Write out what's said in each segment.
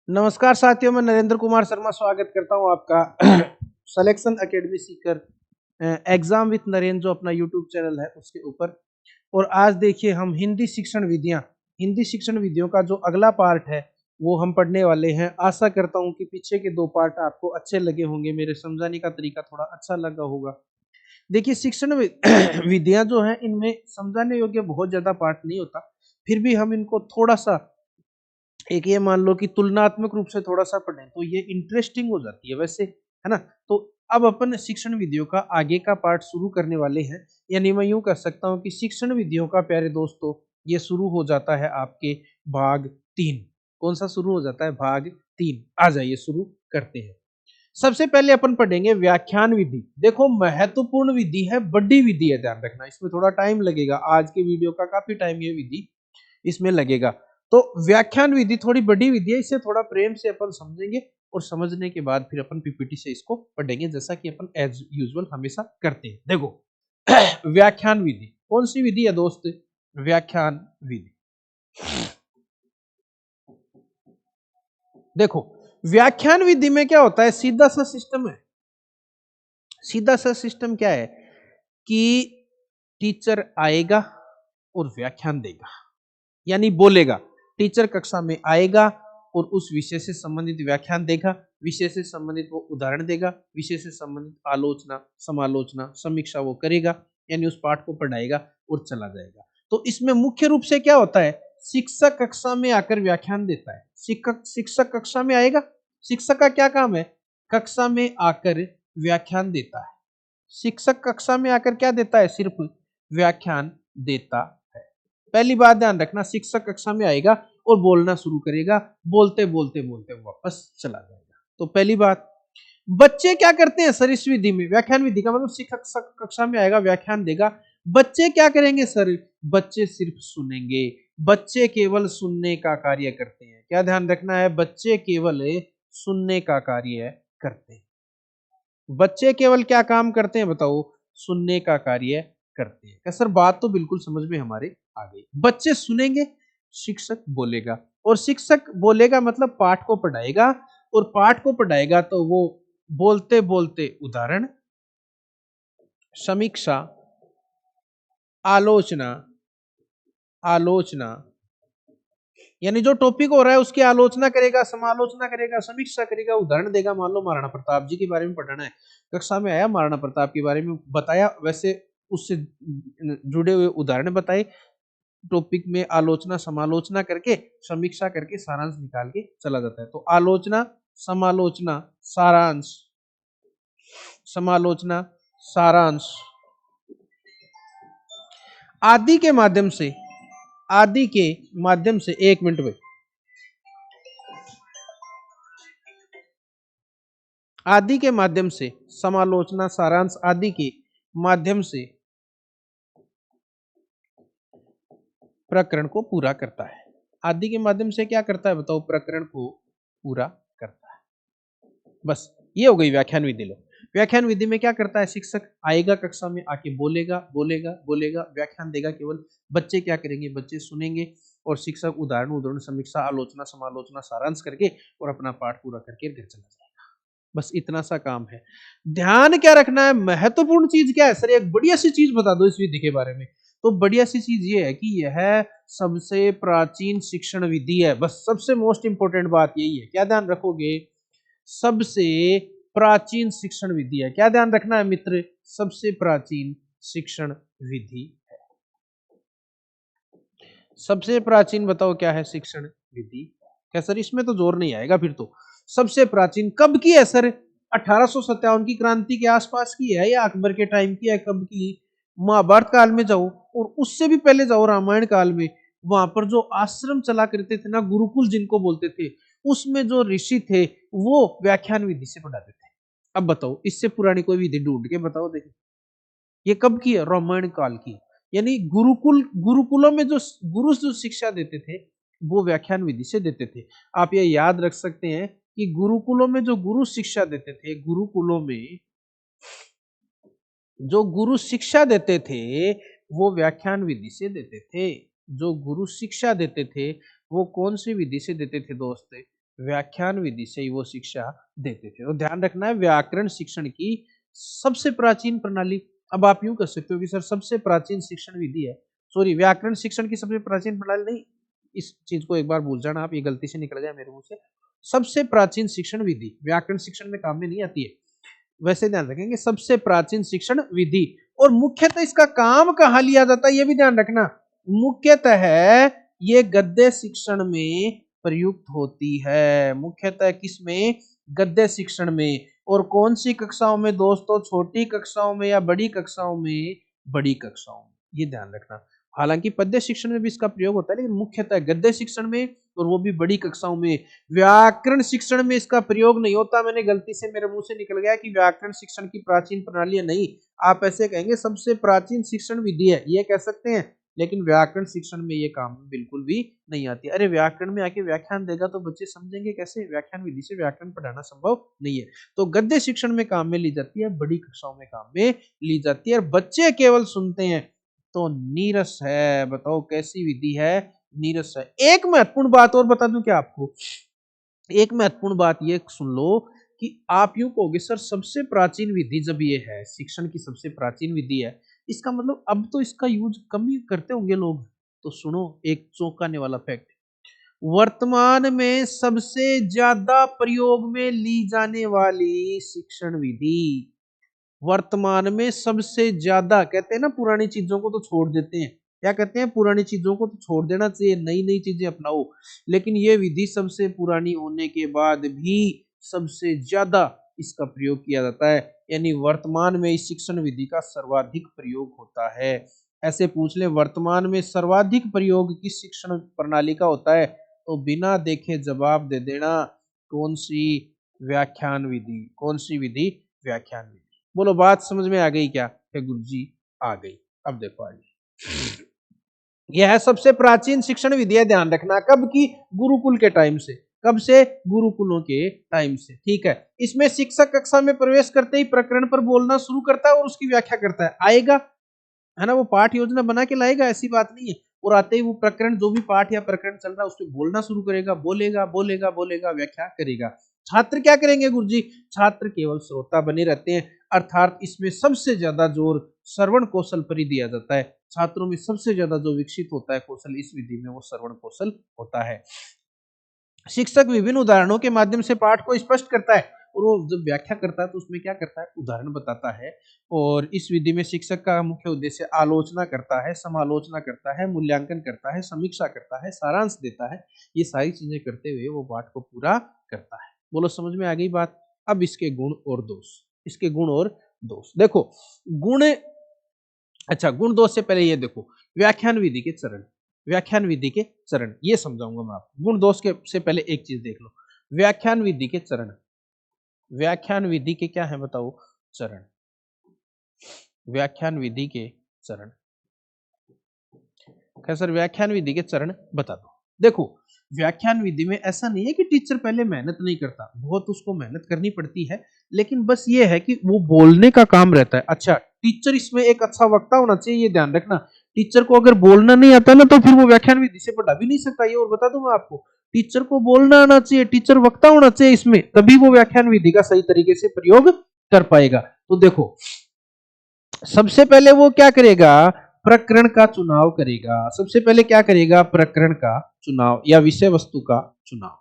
नमस्कार साथियों, मैं नरेंद्र कुमार शर्मा स्वागत करता हूं आपका selection academy Sikar exam with Narendra जो अपना यूट्यूब चैनल है उसके ऊपर। और आज देखिए हम हिंदी शिक्षण विधियों का जो अगला पार्ट है वो हम पढ़ने वाले हैं। आशा करता हूं कि पीछे के 2 पार्ट आपको अच्छे लगे होंगे, मेरे समझाने का तरीका थोड़ा अच्छा लगा होगा। देखिए शिक्षण विधियां जो है इनमें समझाने योग्य बहुत ज्यादा पार्ट नहीं होता, फिर भी हम इनको थोड़ा सा एक ये मान लो कि तुलनात्मक रूप से थोड़ा सा पढ़ें तो ये इंटरेस्टिंग हो जाती है वैसे, है ना। तो अब अपन शिक्षण विधियों का आगे का पार्ट शुरू करने वाले हैं, यानी मैं यूं कह सकता हूं कि शिक्षण विधियों का प्यारे दोस्तों ये शुरू हो जाता है आपके भाग 3। कौन सा शुरू हो जाता है? भाग 3। आ जाइए शुरू करते हैं। सबसे पहले अपन पढ़ेंगे व्याख्यान विधि। देखो महत्वपूर्ण विधि है, बड़ी विधि है, ध्यान रखना इसमें थोड़ा टाइम लगेगा। आज के वीडियो का काफी टाइम ये विधि इसमें लगेगा। तो व्याख्यान विधि थोड़ी बड़ी विधि है, इसे थोड़ा प्रेम से अपन समझेंगे और समझने के बाद फिर अपन पीपीटी से इसको पढ़ेंगे, जैसा कि अपन एज यूजुअल हमेशा करते हैं। देखो व्याख्यान विधि कौन सी विधि है दोस्त? व्याख्यान विधि। देखो व्याख्यान विधि में क्या होता है, सीधा सा सिस्टम है। सीधा सा सिस्टम क्या है कि टीचर आएगा और व्याख्यान देगा, यानी बोलेगा। टीचर कक्षा में आएगा और उस विषय से संबंधित व्याख्यान देगा, विषय से संबंधित वो उदाहरण देगा, विषय से संबंधित आलोचना समालोचना समीक्षा वो करेगा, यानी उस पाठ को पढ़ाएगा और चला जाएगा। तो इसमें मुख्य रूप से क्या होता है, शिक्षक कक्षा में आकर व्याख्यान देता है। शिक्षक कक्षा में आएगा, शिक्षक का क्या काम है? कक्षा में आकर व्याख्यान देता है। शिक्षक कक्षा में आकर क्या देता है? सिर्फ व्याख्यान देता है। पहली बात ध्यान रखना, शिक्षक कक्षा में आएगा और बोलना शुरू करेगा, बोलते बोलते बोलते वापस चला जाएगा। तो पहली बात, बच्चे क्या करते हैं सर इस विधि में? व्याख्यान विधि का मतलब शिक्षक कक्षा में आएगा व्याख्यान देगा, बच्चे क्या करेंगे सर? बच्चे सिर्फ सुनेंगे। बच्चे केवल सुनने का कार्य करते हैं। क्या ध्यान रखना है? बच्चे केवल सुनने का कार्य करते हैं। बच्चे केवल क्या काम करते हैं बताओ? सुनने का कार्य करते हैं। सर बात तो बिल्कुल समझ में हमारे आ गई। बच्चे सुनेंगे, शिक्षक बोलेगा, और शिक्षक बोलेगा मतलब पाठ को पढ़ाएगा, और पाठ को पढ़ाएगा तो वो बोलते बोलते उदाहरण, समीक्षा, आलोचना यानी जो टॉपिक हो रहा है उसकी आलोचना करेगा, समालोचना करेगा, समीक्षा करेगा, उदाहरण देगा। मान लो महाराणा प्रताप जी के बारे में पढ़ना है, कक्षा में आया, महाराणा प्रताप के बारे में बताया, वैसे उससे जुड़े हुए उदाहरण बताए, टॉपिक में आलोचना समालोचना करके समीक्षा करके सारांश निकाल के चला जाता है। तो आलोचना समालोचना सारांश, समालोचना सारांश आदि के माध्यम से, एक मिनट में, आदि के माध्यम से, समालोचना सारांश आदि के माध्यम से प्रकरण को पूरा करता है। आदि के माध्यम से क्या करता है बताओ? प्रकरण को पूरा करता है। बस ये हो गई व्याख्यान विधि। लो, व्याख्यान विधि में क्या करता है? शिक्षक आएगा, कक्षा में आके बोलेगा बोलेगा बोलेगा, व्याख्यान देगा केवल। बच्चे क्या करेंगे? बच्चे सुनेंगे, और शिक्षक उदाहरण समीक्षा आलोचना समालोचना सारांश करके और अपना पाठ पूरा करके घर चला जाएगा। बस इतना सा काम है। ध्यान क्या रखना है? महत्वपूर्ण चीज क्या है? सर एक बढ़िया सी चीज बता दो इस विधि के बारे में। तो बढ़िया सी चीज ये है कि यह सबसे प्राचीन शिक्षण विधि है। बस सबसे मोस्ट इंपोर्टेंट बात यही है। क्या ध्यान रखोगे? सबसे प्राचीन शिक्षण विधि है। क्या ध्यान रखना है मित्र? सबसे प्राचीन शिक्षण विधि है। सबसे प्राचीन बताओ क्या है? शिक्षण विधि। क्या सर इसमें तो जोर नहीं आएगा फिर तो? सबसे प्राचीन कब की है सर? 1857 की क्रांति के आसपास की है, या अकबर के टाइम की है? कब की? महाभारत काल में जाओ, और उससे भी पहले जाओ रामायण काल में। वहां पर जो आश्रम चला करते थे ना, गुरुकुल जिनको बोलते थे, उसमें जो ऋषि थे वो व्याख्यान विधि से पढ़ाते थे। अब बताओ इससे पुरानी कोई विधि ढूंढ के बताओ देखो। ये कब की है? रामायण काल की। यानी गुरुकुलों में जो गुरु जो शिक्षा देते थे वो व्याख्यान विधि से देते थे। आप ये याद रख सकते हैं कि गुरुकुलों में जो गुरु शिक्षा देते थे, गुरुकुलों में जो गुरु शिक्षा देते थे वो व्याख्यान विधि से देते थे। जो गुरु शिक्षा देते थे वो कौन सी विधि से देते थे दोस्त? व्याख्यान विधि से ही वो शिक्षा देते थे। तो ध्यान रखना है व्याकरण शिक्षण की सबसे प्राचीन प्रणाली। अब आप यूं कर सकते हो कि सर सबसे प्राचीन शिक्षण विधि है, सॉरी व्याकरण शिक्षण की सबसे प्राचीन प्रणाली नहीं, इस चीज को एक बार भूल जाना आप, ये गलती से निकल जाए मेरे मुंह से। सबसे प्राचीन शिक्षण विधि व्याकरण शिक्षण में काम में नहीं आती है, वैसे ध्यान रखेंगे सबसे प्राचीन शिक्षण विधि। और मुख्यतः इसका काम कहाँ लिया जाता है ये भी ध्यान रखना। मुख्यतः ये गद्य शिक्षण में प्रयुक्त होती है। मुख्यतः किसमें? गद्य शिक्षण में। और कौन सी कक्षाओं में दोस्तों? छोटी कक्षाओं में या बड़ी कक्षाओं में? बड़ी कक्षाओं में, ये ध्यान रखना। हालांकि पद्य शिक्षण में भी इसका प्रयोग होता है, लेकिन मुख्यतः गद्य शिक्षण में, और वो भी बड़ी कक्षाओं में। व्याकरण शिक्षण में इसका प्रयोग नहीं होता। मैंने गलती से मेरे मुंह से निकल गया कि व्याकरण शिक्षण की प्राचीन प्रणाली है, नहीं, आप ऐसे कहेंगे सबसे प्राचीन शिक्षण विधि है, ये कह सकते हैं, लेकिन व्याकरण शिक्षण में ये काम बिल्कुल भी नहीं आती। अरे व्याकरण में आके व्याख्यान देगा तो बच्चे समझेंगे कैसे? व्याख्यान विधि से व्याकरण पढ़ाना संभव नहीं है। तो गद्य शिक्षण में काम में ली जाती है, बड़ी कक्षाओं में काम में ली जाती है, और बच्चे केवल सुनते हैं। तो नीरस है, बताओ कैसी विधि है? नीरस है। एक महत्वपूर्ण बात और बता दूं क्या आपको? एक महत्वपूर्ण बात ये सुन लो कि आप यूं कहोगे सर सबसे प्राचीन विधि जब ये है, शिक्षण की सबसे प्राचीन विधि है, इसका मतलब अब तो इसका यूज कम ही करते होंगे लोग। तो सुनो एक चौंकाने वाला फैक्ट, वर्तमान में सबसे ज्यादा प्रयोग में ली जाने वाली शिक्षण विधि, वर्तमान में सबसे ज्यादा, कहते हैं ना पुरानी चीजों को तो छोड़ देते हैं, क्या कहते हैं? पुरानी चीजों को तो छोड़ देना चाहिए, नई नई चीजें अपनाओ। लेकिन ये विधि सबसे पुरानी होने के बाद भी सबसे ज्यादा इसका प्रयोग किया जाता है, यानी वर्तमान में इस शिक्षण विधि का सर्वाधिक प्रयोग होता है। ऐसे पूछ ले वर्तमान में सर्वाधिक प्रयोग किस शिक्षण प्रणाली का होता है, तो बिना देखे जवाब दे देना, कौन सी? व्याख्यान विधि। कौन सी विधि? व्याख्यान विधि। बोलो बात समझ में आ गई क्या? गुरुजी आ गई। अब देखो आगे, यह है सबसे प्राचीन शिक्षण विधि है, ध्यान रखना। कब की? गुरुकुल के टाइम से। कब से? गुरुकुलों के टाइम से, ठीक है। इसमें शिक्षक कक्षा में प्रवेश करते ही प्रकरण पर बोलना शुरू करता है और उसकी व्याख्या करता है। आएगा है ना, वो पाठ योजना बना के लाएगा, ऐसी बात नहीं है। और आते ही वो प्रकरण, जो भी पाठ या प्रकरण चल रहा है उसमें बोलना शुरू करेगा, बोलेगा बोलेगा बोलेगा, व्याख्या करेगा। छात्र क्या करेंगे गुरुजी? छात्र केवल श्रोता बने रहते हैं, अर्थात इसमें सबसे ज्यादा जोर श्रवण कौशल पर ही दिया जाता है। छात्रों में सबसे ज्यादा जो विकसित होता है कौशल इस विधि में, वो श्रवण कौशल होता है। शिक्षक विभिन्न उदाहरणों के माध्यम से पाठ को स्पष्ट करता है, और वो जब व्याख्या करता है तो उसमें क्या करता है? उदाहरण बताता है। और इस विधि में शिक्षक का मुख्य उद्देश्य आलोचना करता है, समालोचना करता है, मूल्यांकन करता है, समीक्षा करता है, सारांश देता है। ये सारी चीजें करते हुए वो पाठ को पूरा करता है। बोलो समझ में आ गई बात? अब इसके गुण और दोष, इसके गुण और दोष देखो। गुण, अच्छा गुण दोष से पहले ये देखो व्याख्यान विधि के चरण, व्याख्यान विधि के चरण ये समझाऊंगा मैं आपको। गुण दोष के से पहले एक चीज देख लो, व्याख्यान विधि के चरण। व्याख्यान विधि के क्या है बताओ? चरण। व्याख्यान विधि के चरण, क्या सर व्याख्यान विधि के चरण बता दो। देखो व्याख्यान विधि में ऐसा नहीं है कि टीचर पहले मेहनत नहीं करता, बहुत उसको मेहनत करनी पड़ती है, लेकिन बस ये है कि वो बोलने का काम रहता है। अच्छा टीचर इसमें एक अच्छा वक्ता होना चाहिए, ये ध्यान रखना। टीचर को अगर बोलना नहीं आता ना तो फिर वो व्याख्यान विधि से पढ़ा भी नहीं सकता, ये और बता दूं मैं आपको। टीचर को बोलना आना चाहिए, टीचर वक्ता होना चाहिए इसमें, तभी वो व्याख्यान विधि का सही तरीके से प्रयोग कर पाएगा। तो देखो सबसे पहले वो क्या करेगा? प्रकरण का चुनाव करेगा। सबसे पहले क्या करेगा? प्रकरण का चुनाव या विषय वस्तु का चुनाव।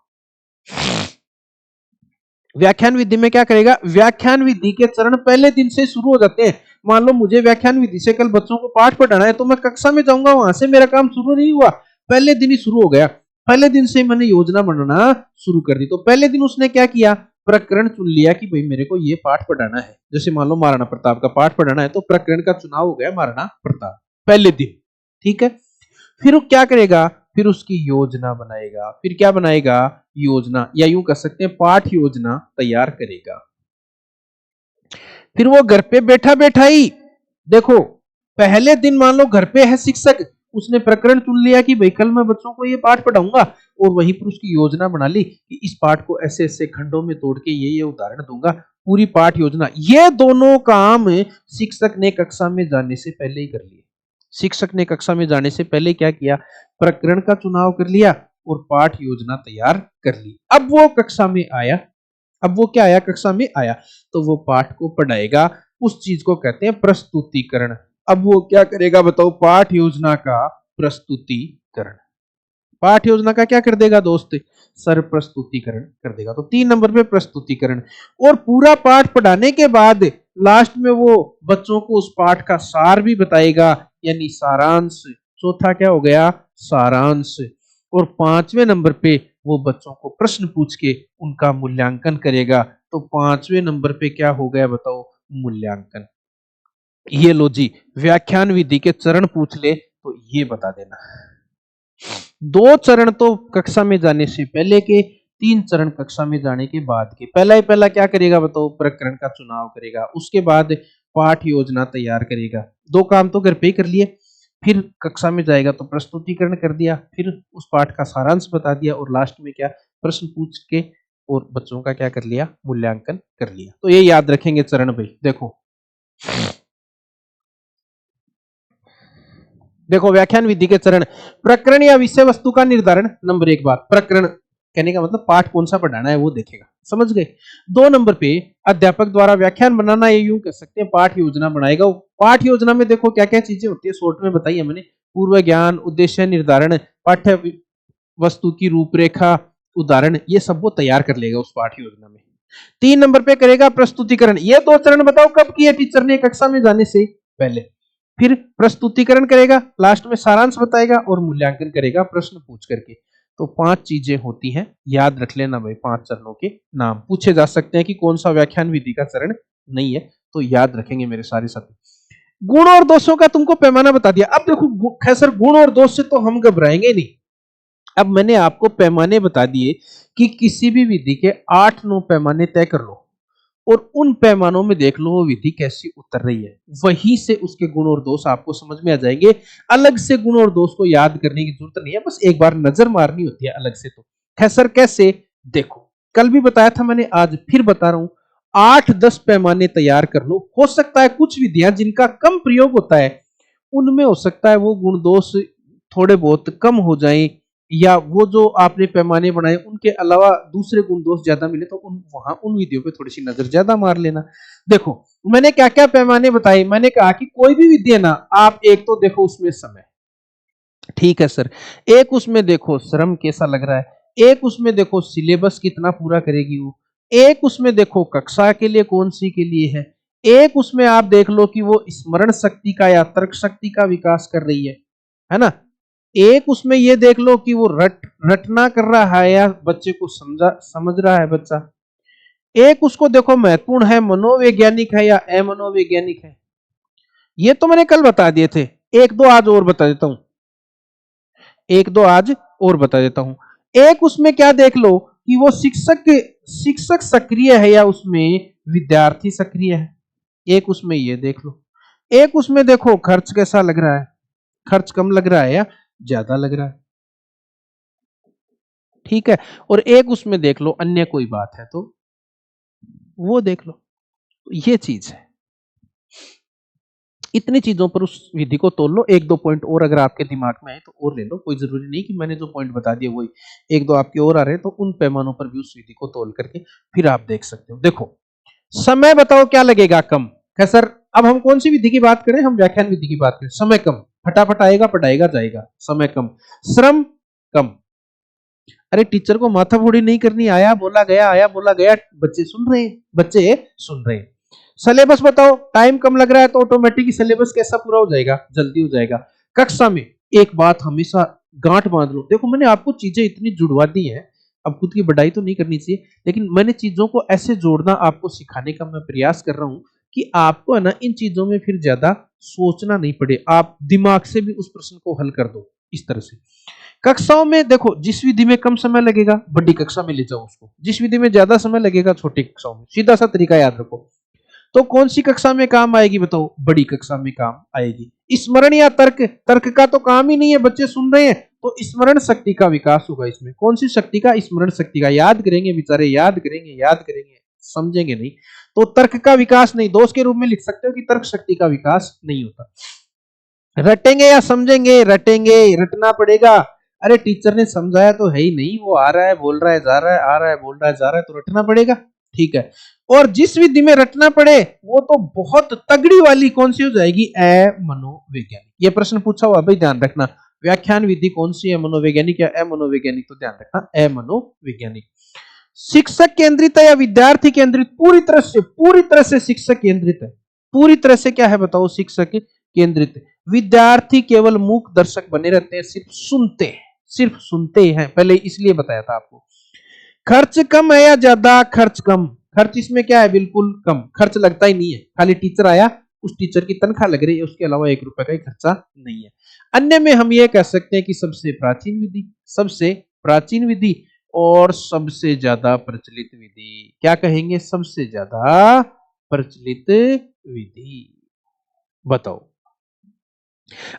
व्याख्यान विधि में क्या करेगा? व्याख्यान विधि के चरण पहले दिन से शुरू हो जाते हैं। मान लो मुझे व्याख्यान विधि से कल बच्चों को पाठ पढ़ाना है, तो मैं कक्षा में जाऊंगा, वहां से मेरा काम शुरू नहीं हुआ, पहले दिन ही शुरू हो गया। पहले दिन से मैंने योजना बनाना शुरू कर दी। तो पहले दिन उसने क्या किया? प्रकरण चुन लिया कि भाई मेरे को ये पाठ पढ़ाना है। जैसे मान लो महाराणा प्रताप का पाठ पढ़ाना है, तो प्रकरण का चुनाव हो गया महाराणा प्रताप पहले दिन, ठीक है। फिर वो क्या करेगा? फिर उसकी योजना बनाएगा। फिर क्या बनाएगा? योजना, या यूं कह सकते हैं पाठ योजना तैयार करेगा। फिर वो घर पे बैठा बैठा ही, देखो पहले दिन मान लो घर पे है शिक्षक, उसने प्रकरण चुन लिया कि भाई कल मैं बच्चों को ये पाठ पढ़ाऊंगा, और वहीं पर उसकी योजना बना ली कि इस पाठ को ऐसे ऐसे खंडों में तोड़ के ये उदाहरण दूंगा, पूरी पाठ योजना। ये दोनों काम शिक्षक ने कक्षा में जाने से पहले ही कर लिए। शिक्षक ने कक्षा में जाने से पहले क्या किया, प्रकरण का चुनाव कर लिया और पाठ योजना तैयार कर ली। अब वो कक्षा में आया, अब वो क्या आया, कक्षा में आया, तो वो पाठ को पढ़ाएगा, उस चीज को कहते हैं प्रस्तुतिकरण। अब वो क्या करेगा बताओ, पाठ योजना का प्रस्तुतिकरण। पाठ योजना का क्या कर देगा दोस्त, सर प्रस्तुतिकरण कर देगा। तो 3 नंबर पे प्रस्तुतिकरण। और पूरा पाठ पढ़ाने के बाद लास्ट में वो बच्चों को उस पाठ का सार भी बताएगा, यानी सारांश। चौथा क्या हो गया, सारांश। और 5वें नंबर पे वो बच्चों को प्रश्न पूछ के उनका मूल्यांकन करेगा। तो 5वें नंबर पे क्या हो गया बताओ, मूल्यांकन। ये लो जी, व्याख्यान विधि के चरण पूछ ले तो ये बता देना। 2 चरण तो कक्षा में जाने से पहले के, 3 चरण कक्षा में जाने के बाद के। पहला ही पहला क्या करेगा बताओ, प्रकरण का चुनाव करेगा, उसके बाद पाठ योजना तैयार करेगा। 2 काम तो घर पे ही कर लिए, फिर कक्षा में जाएगा तो प्रस्तुतिकरण कर दिया, फिर उस पाठ का सारांश बता दिया, और लास्ट में क्या, प्रश्न पूछ के और बच्चों का क्या कर लिया, मूल्यांकन कर लिया। तो ये याद रखेंगे चरण भाई। देखो देखो व्याख्यान विधि के चरण, प्रकरण या विषय वस्तु का निर्धारण। नंबर 1 बात, प्रकरण कहने का मतलब पाठ कौन सा पढ़ाना है वो देखेगा, समझ गए। 2 नंबर पे अध्यापक द्वारा व्याख्यान बनाना, ये यूं कह सकते हैं पाठ योजना बनाएगा। पाठ योजना में देखो क्या क्या चीजें होती है, शॉर्ट में बताई है मैंने। पूर्व ज्ञान, उद्देश्य निर्धारण, पाठ्य वस्तु की रूपरेखा, उदाहरण, ये सब वो तैयार कर लेगा उस पाठ योजना में। 3 नंबर पे करेगा प्रस्तुतिकरण। ये 2 चरण बताओ कब किए टीचर ने, कक्षा में जाने से पहले। फिर प्रस्तुतिकरण करेगा, लास्ट में सारांश बताएगा और मूल्यांकन करेगा प्रश्न पूछ करके। तो 5 चीजें होती हैं, याद रख लेना भाई। 5 चरणों के नाम पूछे जा सकते हैं कि कौन सा व्याख्यान विधि का चरण नहीं है, तो याद रखेंगे मेरे सारे साथी। गुण और दोषों का तुमको पैमाना बता दिया। अब देखो खैर गुण और दोष से तो हम घबराएंगे नहीं। अब मैंने आपको पैमाने बता दिए कि किसी भी विधि के 8-9 पैमाने तय कर लो और उन पैमानों में देख लो वो विधि कैसी उतर रही है, वहीं से उसके गुण और दोष आपको समझ में आ जाएंगे। अलग से गुण और दोष को याद करने की जरूरत नहीं है, बस एक बार नजर मारनी होती है अलग से। तो खैसर कैसे, देखो कल भी बताया था मैंने, आज फिर बता रहा हूं। 8-10 पैमाने तैयार कर लो। हो सकता है कुछ विधियां जिनका कम प्रयोग होता है उनमें हो सकता है वो गुण दोष थोड़े बहुत कम हो जाएं, या वो जो आपने पैमाने बनाए उनके अलावा दूसरे गुण दोष ज्यादा मिले तो उन विधियों पे थोड़ी सी नजर ज्यादा मार लेना। देखो मैंने क्या क्या पैमाने बताए, मैंने कहा कि कोई भी विधि है ना, आप एक तो देखो उसमें समय, ठीक है सर। एक उसमें देखो श्रम कैसा लग रहा है, एक उसमें देखो सिलेबस कितना पूरा करेगी वो, एक उसमें देखो कक्षा के लिए कौन सी के लिए है, एक उसमें आप देख लो कि वो स्मरण शक्ति का या तर्क शक्ति का विकास कर रही है ना। एक उसमें ये देख लो कि वो रटना कर रहा है या बच्चे को समझ रहा है बच्चा। एक उसको देखो महत्वपूर्ण है, मनोवैज्ञानिक है या अमनोवैज्ञानिक है। ये तो मैंने कल बता दिए थे, एक दो आज और बता देता हूं, एक दो आज और बता देता हूं। एक उसमें क्या देख लो कि वो शिक्षक सक्रिय है या उसमें विद्यार्थी सक्रिय है, एक उसमें ये देख लो। एक उसमें देखो खर्च कैसा लग रहा है, खर्च कम लग रहा है या ज्यादा लग रहा है, ठीक है। और एक उसमें देख लो अन्य कोई बात है तो वो देख लो। ये चीज है, इतनी चीजों पर उस विधि को तोल लो। एक दो पॉइंट और अगर आपके दिमाग में आए तो और ले लो, कोई जरूरी नहीं कि मैंने जो पॉइंट बता दिए वही, एक दो आपके और आ रहे हैं तो उन पैमानों पर भी उस विधि को तोल करके फिर आप देख सकते हो। देखो समय बताओ क्या लगेगा, कम। क्या सर अब हम कौन सी विधि की बात करें, हम व्याख्यान विधि की बात करें। समय कम, फटाफट आएगा पढ़ाएगा जाएगा, समय कम। श्रम कम, अरे टीचर को माथा फोड़ी नहीं करनी, आया बोला गया, आया बोला गया, बच्चे सुन रहे हैं, बच्चे सुन रहे हैं। सिलेबस बताओ, टाइम कम लग रहा है तो ऑटोमेटिक सिलेबस कैसा पूरा हो जाएगा, जल्दी हो जाएगा। कक्षा में एक बात हमेशा गांठ बांध लो, देखो मैंने आपको चीजें इतनी जुड़वा दी हैं, अब खुद की बढ़ाई तो नहीं करनी चाहिए, लेकिन मैंने चीजों को ऐसे जोड़ना आपको सिखाने का मैं प्रयास कर रहा हूं कि आपको है ना इन चीजों में फिर ज्यादा सोचना नहीं पड़े, आप दिमाग से भी उस प्रश्न को हल कर दो इस तरह से। कक्षाओं में देखो जिस विधि में कम समय लगेगा बड़ी कक्षा में ले जाओ उसको, जिस विधि में ज्यादा समय लगेगा छोटी कक्षाओं में, सीधा सा तरीका याद रखो। तो कौन सी कक्षा में काम आएगी बताओ, बड़ी कक्षा में काम आएगी। स्मरण या तर्क, तर्क का तो काम ही नहीं है, बच्चे सुन रहे हैं तो स्मरण शक्ति का विकास होगा इसमें। कौन सी शक्ति का, स्मरण शक्ति का, याद करेंगे बेचारे, याद करेंगे याद करेंगे, समझेंगे नहीं। तो तर्क का विकास नहीं, दोष के रूप में लिख सकते हो कि तर्क शक्ति का विकास नहीं होता। रटेंगे या समझेंगे? रटेंगे, रटना पड़ेगा। अरे टीचर ने समझाया तो है ही नहीं, वो आ रहा है बोल रहा है जा रहा है, आ रहा है बोल रहा है जा रहा है, तो रटना पड़ेगा। ठीक है, और जिस विधि में रटना पड़े वो तो बहुत तगड़ी वाली कौन सी हो जाएगी? अमनोवैज्ञानिक। ये प्रश्न पूछा हुआ भाई, ध्यान रखना। व्याख्यान विधि कौन सी है, मनोवैज्ञानिक या अमनोवैज्ञानिक? तो ध्यान रखना अमनोवैज्ञानिक। शिक्षक केंद्रित है या विद्यार्थी केंद्रित? पूरी तरह से शिक्षक केंद्रित है। पूरी तरह से क्या है बताओ? शिक्षक केंद्रित। विद्यार्थी केवल मूक दर्शक बने रहते हैं, सिर्फ सुनते हैं। पहले इसलिए बताया था आपको। खर्च कम है या ज्यादा? खर्च कम। खर्च इसमें क्या है? बिल्कुल कम, खर्च लगता ही नहीं है। खाली टीचर आया, उस टीचर की तनख्वाह लग रही है, उसके अलावा 1 रुपए का ही खर्चा नहीं है। अन्य में हम ये कह सकते हैं कि सबसे प्राचीन विधि, सबसे प्राचीन विधि और सबसे ज्यादा प्रचलित विधि। क्या कहेंगे? सबसे ज्यादा प्रचलित विधि। बताओ।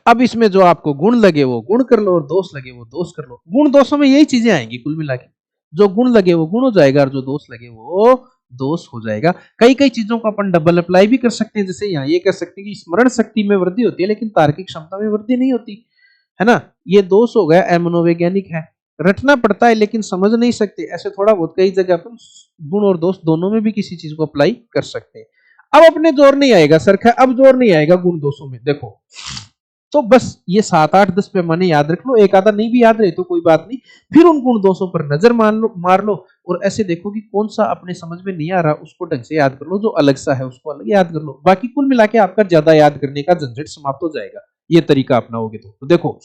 अब इसमें जो आपको गुण लगे वो गुण कर लो, और दोष लगे वो दोष कर लो। गुण दोषों में यही चीजें आएंगी कुल मिला के। जो गुण लगे वो गुण हो जाएगा, और जो दोष लगे वो दोष हो जाएगा। कई कई चीजों को अपन डबल अप्लाई भी कर सकते हैं। जैसे यहाँ ये कह सकते हैं कि स्मरण शक्ति में वृद्धि होती है लेकिन तार्किक क्षमता में वृद्धि नहीं होती, है ना? ये दोष हो गया, अमनोवैज्ञानिक है। रटना पड़ता है लेकिन समझ नहीं सकते, ऐसे थोड़ा बहुत कई जगह अपन गुण और दोष दोनों में भी किसी चीज को अप्लाई कर सकते हैं। अब अपने जोर नहीं आएगा सर, अब जोर नहीं आएगा गुण दोषों में। देखो, तो बस ये 7 8 10 पैमाने याद रख लो, एक आधा नहीं भी याद रहे तो कोई बात नहीं। फिर उन गुण दोषों पर नजर मार लो, और ऐसे देखो कि कौन सा अपने समझ में नहीं आ रहा उसको ढंग से याद कर लो, जो अलग सा है उसको अलग याद कर लो। बाकी कुल मिला के आपका ज्यादा याद करने का झंझट समाप्त हो जाएगा, ये तरीका अपनाओगे तो देखो,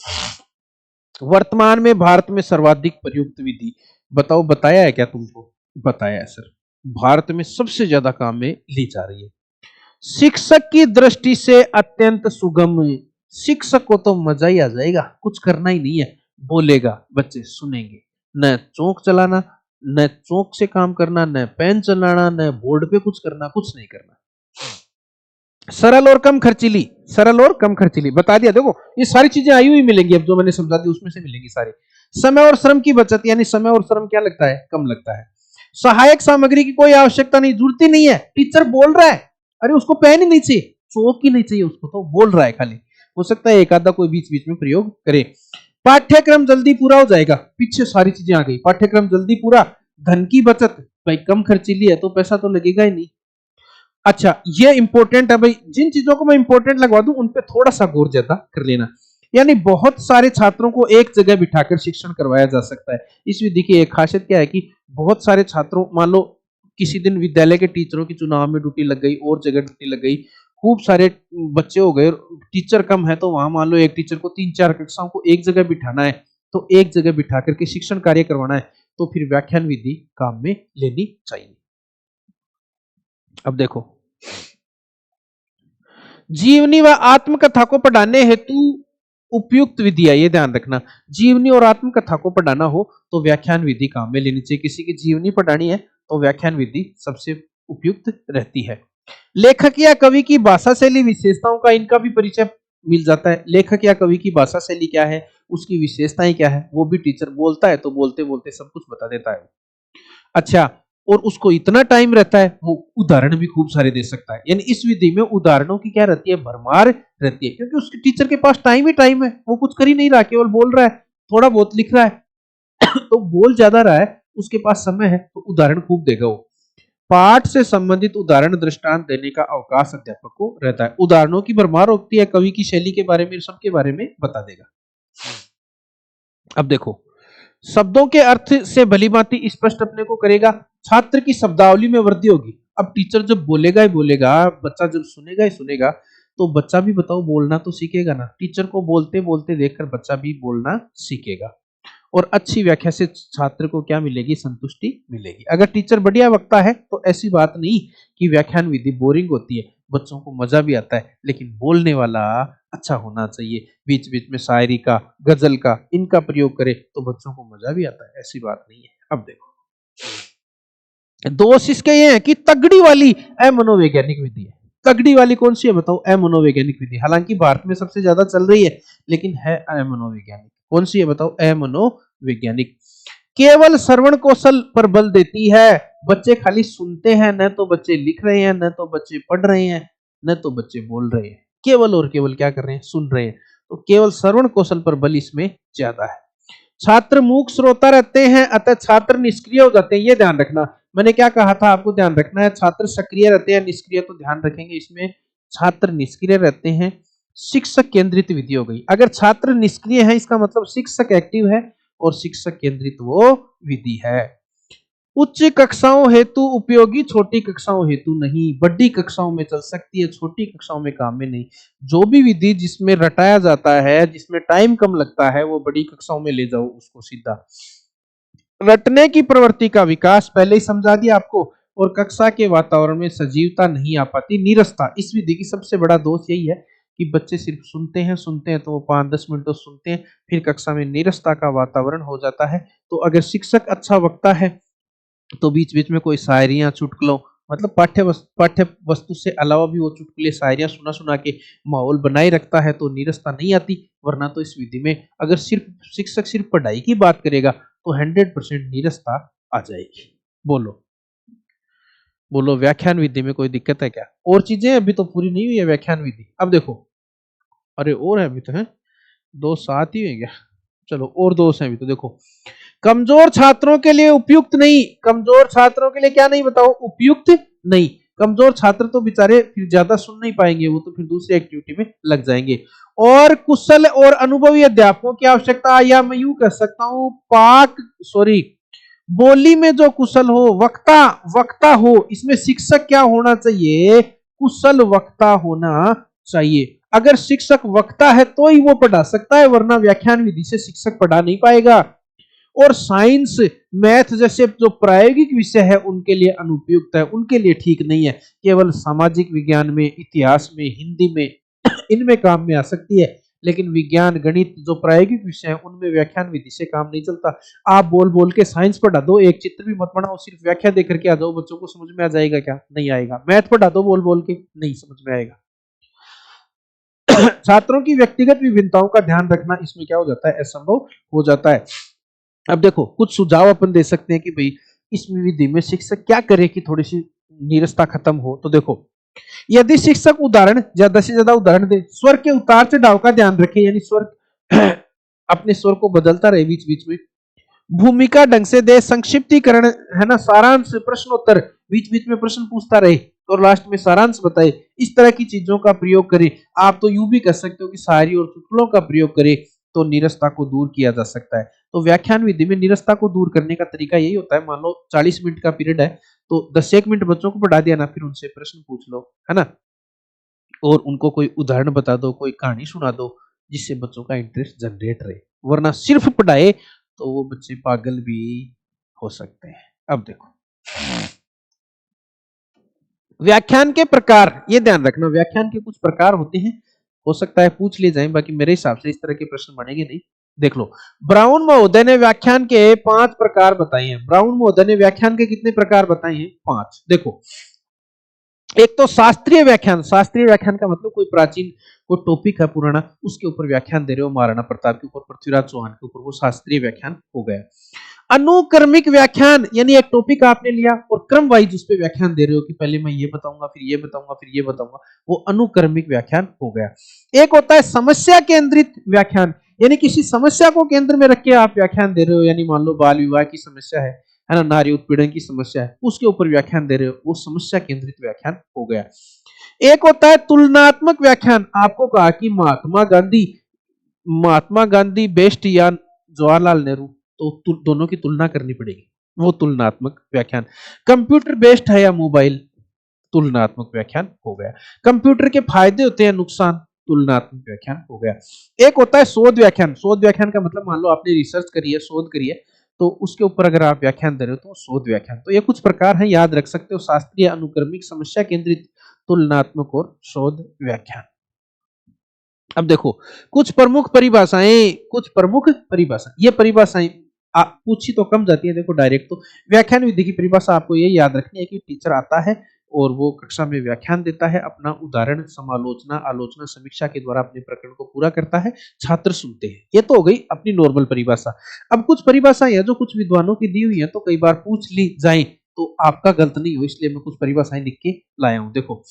वर्तमान में भारत में सर्वाधिक प्रयुक्त विधि बताओ, बताया है क्या तुमको? बताया है सर, भारत में सबसे ज्यादा काम में ली जा रही है। शिक्षक की दृष्टि से अत्यंत सुगम। शिक्षक को तो मजा ही आ जाएगा, कुछ करना ही नहीं है, बोलेगा बच्चे सुनेंगे। न चौक चलाना, न चौक से काम करना, न पेन चलाना, न बोर्ड पे कुछ करना, कुछ नहीं करना। सरल और कम खर्चीली, सरल और कम खर्चीली बता दिया। देखो ये सारी चीजें आई हुई मिलेंगी, अब जो मैंने समझा दी उसमें से मिलेंगी सारी। समय और श्रम की बचत, यानी समय और श्रम क्या लगता है? कम लगता है। सहायक सामग्री की कोई आवश्यकता नहीं, जरूरत ही नहीं है। टीचर बोल रहा है, अरे उसको पेन ही नहीं चाहिए, चौक ही नहीं चाहिए उसको, तो बोल रहा है खाली। हो सकता है एक आधा कोई बीच बीच में प्रयोग करे। पाठ्यक्रम जल्दी पूरा हो जाएगा, पीछे सारी चीजें आ गई। पाठ्यक्रम जल्दी पूरा, धन की बचत, भाई कम खर्चीली है तो पैसा तो लगेगा ही नहीं। अच्छा ये इंपॉर्टेंट है भाई, जिन चीजों को मैं इंपॉर्टेंट लगवा दूं उन पे थोड़ा सा गौर ज्यादा कर लेना। यानी बहुत सारे छात्रों को एक जगह बिठाकर शिक्षण करवाया जा सकता है। इस विधि की एक खासियत क्या है कि बहुत सारे छात्रों, मान लो किसी दिन विद्यालय के टीचरों की चुनाव में ड्यूटी लग गई और जगह ड्यूटी लग गई, खूब सारे बच्चे हो गए, टीचर कम है, तो वहां मान लो एक टीचर को 3 4 कक्षाओं को एक जगह बिठाना है, तो एक जगह बिठा करके शिक्षण कार्य करवाना है, तो फिर व्याख्यान विधि काम में लेनी चाहिए। अब देखो, जीवनी व आत्मकथा को पढ़ाने हेतु उपयुक्त विधि है, ये ध्यान रखना। जीवनी और आत्मकथा को पढ़ाना हो तो व्याख्यान विधि काम में लेनी चाहिए। किसी की जीवनी पढ़ानी है तो व्याख्यान विधि सबसे उपयुक्त रहती है। लेखक या कवि की भाषा शैली विशेषताओं का इनका भी परिचय मिल जाता है। लेखक या कवि की भाषा शैली क्या है, उसकी विशेषताएं क्या है, वो भी टीचर बोलता है तो बोलते बोलते सब कुछ बता देता है। अच्छा, और उसको इतना टाइम रहता है, वो उदाहरण भी खूब सारे दे सकता है। यानी इस विधि में उदाहरणों की क्या रहती है? भरमार रहती है, क्योंकि उसके टीचर के पास टाइम ही टाइम है, वो कुछ कर ही नहीं रहा, केवल बोल रहा है, थोड़ा बहुत लिख रहा है तो बोल ज्यादा रहा है, उसके पास समय है तो उदाहरण खूब देगा वो। पाठ से संबंधित उदाहरण दृष्टांत देने का अवकाश अध्यापक को रहता है। उदाहरणों की भरमार होती है, कवि की शैली के बारे में, सबके बारे में बता देगा। अब देखो, शब्दों के अर्थ से भलीभांति स्पष्ट अपने को करेगा। छात्र की शब्दावली में वृद्धि होगी। अब टीचर जब बोलेगा ही बोलेगा, बच्चा जब सुनेगा ही सुनेगा, तो बच्चा भी बताओ बोलना तो सीखेगा ना। टीचर को बोलते बोलते देखकर बच्चा भी बोलना सीखेगा। और अच्छी व्याख्या से छात्र को क्या मिलेगी? संतुष्टि मिलेगी। अगर टीचर बढ़िया वक्ता है तो ऐसी बात नहीं कि व्याख्यान विधि बोरिंग होती है, बच्चों को मजा भी आता है, लेकिन बोलने वाला अच्छा होना चाहिए। बीच बीच में शायरी का, गजल का, इनका प्रयोग करे तो बच्चों को मजा भी आता है, ऐसी बात नहीं है। अब देखो, दोष इसके ये है कि तगड़ी वाली अमनोवैज्ञानिक विधि है। तगड़ी वाली कौन सी है बताओ? अमनोवैज्ञानिक विधि। हालांकि भारत में सबसे ज्यादा चल रही है, लेकिन है अमनोवैज्ञानिक। कौन सी है बताओ? अमनोवैज्ञानिक। केवल श्रवण कौशल पर बल देती है। बच्चे खाली सुनते हैं, न तो बच्चे लिख रहे हैं, न तो बच्चे पढ़ रहे हैं, न तो बच्चे बोल रहे हैं। केवल और केवल क्या कर रहे हैं, सुन रहे हैं। तो केवल श्रवण कौशल पर बल इसमें ज्यादा है। छात्र मूक श्रोता रहते हैं, अतः छात्र निष्क्रिय हो जाते हैं, ये ध्यान रखना। मैंने क्या कहा था, आपको ध्यान रखना है। छात्र सक्रिय रहते हैं, निष्क्रिय तो ध्यान रखेंगे इसमें। छात्र निष्क्रिय रहते हैं, शिक्षक केंद्रित विधि हो गई। अगर छात्र निष्क्रिय है इसका मतलब शिक्षक एक्टिव है, और शिक्षक केंद्रित वो विधि है। उच्च कक्षाओं हेतु उपयोगी, छोटी कक्षाओं हेतु नहीं। बड़ी कक्षाओं में चल सकती है, छोटी कक्षाओं में काम में नहीं। जो भी विधि जिसमें रटाया जाता है, जिसमें टाइम कम लगता है, वो बड़ी कक्षाओं में ले जाओ उसको सीधा। रटने की प्रवृत्ति का विकास पहले ही समझा दिया आपको। और कक्षा के वातावरण में सजीवता नहीं आ पाती, नीरसता। इस विधि की सबसे बड़ा दोष यही है कि बच्चे सिर्फ सुनते हैं तो वो 5-10 मिनट तो सुनते हैं, फिर कक्षा में नीरसता का वातावरण हो जाता है। तो अगर शिक्षक अच्छा वक्ता है तो बीच बीच में कोई शायरियां, चुटकुलों, मतलब पाठ्य वस्तु से अलावा भी वो चुटकुले, शायरियां सुना सुना के माहौल बनाए रखता है, तो नीरसता नहीं आती। वरना तो इस विधि में अगर सिर्फ शिक्षक सिर्फ पढ़ाई की बात करेगा तो 100% नीरसता आ जाएगी। बोलो बोलो, व्याख्यान विधि में कोई दिक्कत है क्या? और चीजें अभी तो पूरी नहीं हुई है व्याख्यान विधि। अब देखो, अरे और है अभी तो, है दो साथ ही है क्या? चलो और दो हैं अभी तो। देखो, कमजोर छात्रों के लिए उपयुक्त नहीं। कमजोर छात्रों के लिए क्या नहीं, बताओ? उपयुक्त नहीं। कमजोर छात्र तो बेचारे फिर ज्यादा सुन नहीं पाएंगे, वो तो फिर दूसरी एक्टिविटी में लग जाएंगे। और कुशल और अनुभवी अध्यापकों की आवश्यकता, या मैं यूं कह सकता हूं बोली में जो कुशल हो, वक्ता वक्ता हो। इसमें शिक्षक क्या होना चाहिए? कुशल वक्ता होना चाहिए। अगर शिक्षक वक्ता है तो ही वो पढ़ा सकता है, वरना व्याख्यान विधि से शिक्षक पढ़ा नहीं पाएगा। और साइंस, मैथ जैसे जो प्रायोगिक विषय है उनके लिए अनुपयुक्त है, उनके लिए ठीक नहीं है। केवल सामाजिक विज्ञान में, इतिहास में, हिंदी में इनमें काम में आ सकती है। लेकिन विज्ञान, गणित जो प्रायोगिक विषय है उनमें व्याख्यान विधि से काम नहीं चलता। आप बोल बोल के साइंस पढ़ा दो, एक चित्र भी मत बनाओ, सिर्फ व्याख्या देख करके आ जाओ, बच्चों को समझ में आ जाएगा क्या? नहीं आएगा। मैथ पढ़ा दो बोल बोल के, नहीं समझ में आएगा। छात्रों की व्यक्तिगत विभिन्नताओं का ध्यान रखना इसमें क्या हो जाता है? असंभव हो जाता है। अब देखो, कुछ सुझाव अपन दे सकते हैं कि भाई इस विधि में शिक्षक क्या करे कि थोड़ी सी नीरसता खत्म हो। तो देखो, यदि शिक्षक उदाहरण, ज्यादा से ज्यादा उदाहरण दे, स्वर के उतार चढ़ाव का ध्यान रखे, यानी स्वर अपने स्वर को बदलता रहे बीच बीच में, भूमिका ढंग से दे, संक्षिप्तीकरण है ना, सारांश, प्रश्नोत्तर, बीच बीच में प्रश्न पूछता रहे और लास्ट में सारांश बताए, इस तरह की चीजों का प्रयोग करें। आप तो यूं भी कर सकते हो कि शायरी और चुटकुलों का प्रयोग करें, तो नीरसता को दूर किया जा सकता है। तो व्याख्यान विधि में नीरसता को दूर करने का तरीका यही होता है। मान लो 40 मिनट का पीरियड है, तो 10-1 मिनट बच्चों को पढ़ा दिया ना, फिर उनसे प्रश्न पूछ लो, है ना, और उनको कोई उदाहरण बता दो, कोई कहानी सुना दो, जिससे बच्चों का इंटरेस्ट जनरेट रहे। वरना सिर्फ पढ़ाए तो वो बच्चे पागल भी हो सकते हैं। अब देखो, व्याख्यान के प्रकार, ये ध्यान रखना, व्याख्यान के कुछ प्रकार होते हैं, हो सकता है पूछ लिए जाएं, बाकी मेरे हिसाब से इस तरह के प्रश्न बनेंगे नहीं। देख लो, ब्राउन महोदय ने व्याख्यान के 5 प्रकार बताए हैं। ब्राउन महोदय ने व्याख्यान के कितने प्रकार बताए हैं? 5। देखो, एक तो शास्त्रीय व्याख्यान। शास्त्रीय व्याख्यान का मतलब कोई प्राचीन कोई टॉपिक है पुराना, उसके ऊपर व्याख्यान दे रहे हो, महाराणा प्रताप के ऊपर, पृथ्वीराज चौहान के ऊपर, वो शास्त्रीय व्याख्यान हो गया। अनुक्रमिक व्याख्यान, यानी एक टॉपिक आपने लिया और क्रम वाइज उस पर व्याख्यान दे रहे हो कि पहले मैं ये बताऊंगा, फिर ये बताऊंगा, फिर ये बताऊंगा, वो अनुक्रमिक व्याख्यान हो गया। एक होता है समस्या केंद्रित व्याख्यान, यानी किसी समस्या को केंद्र में रख के आप व्याख्यान दे रहे हो। यानी मान लो बाल विवाह की समस्या है ना, नारी उत्पीड़न की समस्या है, उसके ऊपर व्याख्यान दे रहे हो, वो समस्या केंद्रित व्याख्यान हो गया। एक होता है तुलनात्मक व्याख्यान। आपको कहा कि महात्मा गांधी बेस्ट या जवाहरलाल नेहरू, तो दोनों की तुलना करनी पड़ेगी, वो तुलनात्मक व्याख्यान। कंप्यूटर बेस्ड है या मोबाइल, तुलनात्मक व्याख्यान हो गया। कंप्यूटर के फायदे होते हैं, नुकसान, तुलनात्मक व्याख्यान हो गया। एक होता है शोध व्याख्यान। शोध व्याख्यान का मतलब मान लो आपने रिसर्च करी है, शोध करी है, तो उसके ऊपर अगर आप व्याख्यान दे रहे हो तो शोध व्याख्यान। तो ये कुछ प्रकार हैं, याद रख सकते हो, शास्त्रीय, अनुक्रमिक, समस्या केंद्रित, तुलनात्मक और शोध व्याख्यान। अब देखो, कुछ प्रमुख परिभाषाएं, ये परिभाषाएं पूछी तो कम जाती है। देखो, डायरेक्ट तो व्याख्यान विधि की परिभाषा आपको ये याद रखनी है कि टीचर आता है और वो कक्षा में व्याख्यान देता है, अपना उदाहरण, समालोचना, आलोचना, समीक्षा के द्वारा अपने प्रकरण को पूरा करता है, छात्र सुनते हैं। ये तो हो गई अपनी नॉर्मल परिभाषा। अब कुछ परिभाषाएं हैं जो कुछ विद्वानों की दी हुई है, तो कई बार पूछ ली जाए तो आपका गलत नहीं हो, इसलिए मैं कुछ परिभाषाएं लिख के लाया हूं। देखो,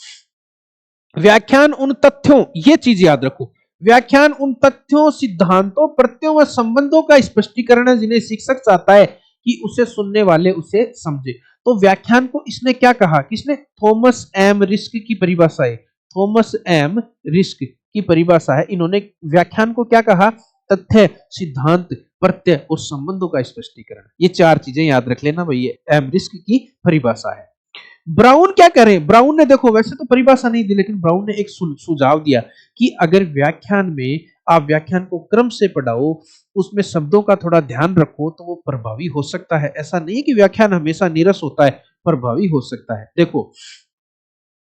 व्याख्यान उन तथ्यों, ये चीज याद रखो, व्याख्यान उन तथ्यों, सिद्धांतों, प्रत्ययों व संबंधों का स्पष्टीकरण है जिन्हें शिक्षक चाहता है कि उसे सुनने वाले उसे समझे। तो व्याख्यान को इसने क्या कहा, किसने, थॉमस एम रिस्क की परिभाषा है, थॉमस एम रिस्क की परिभाषा है। इन्होंने व्याख्यान को क्या कहा, तथ्य, सिद्धांत, प्रत्यय और संबंधों का स्पष्टीकरण। ये चार चीजें याद रख लेना भाई, एम रिस्क की परिभाषा है। ब्राउन क्या करें, ब्राउन ने देखो वैसे तो परिभाषा नहीं दी, लेकिन ब्राउन ने एक सुझाव दिया कि अगर व्याख्यान में आप व्याख्यान को क्रम से पढ़ाओ, उसमें शब्दों का थोड़ा ध्यान रखो, तो वो प्रभावी हो सकता है। ऐसा नहीं कि व्याख्यान हमेशा नीरस होता है, प्रभावी हो सकता है। देखो,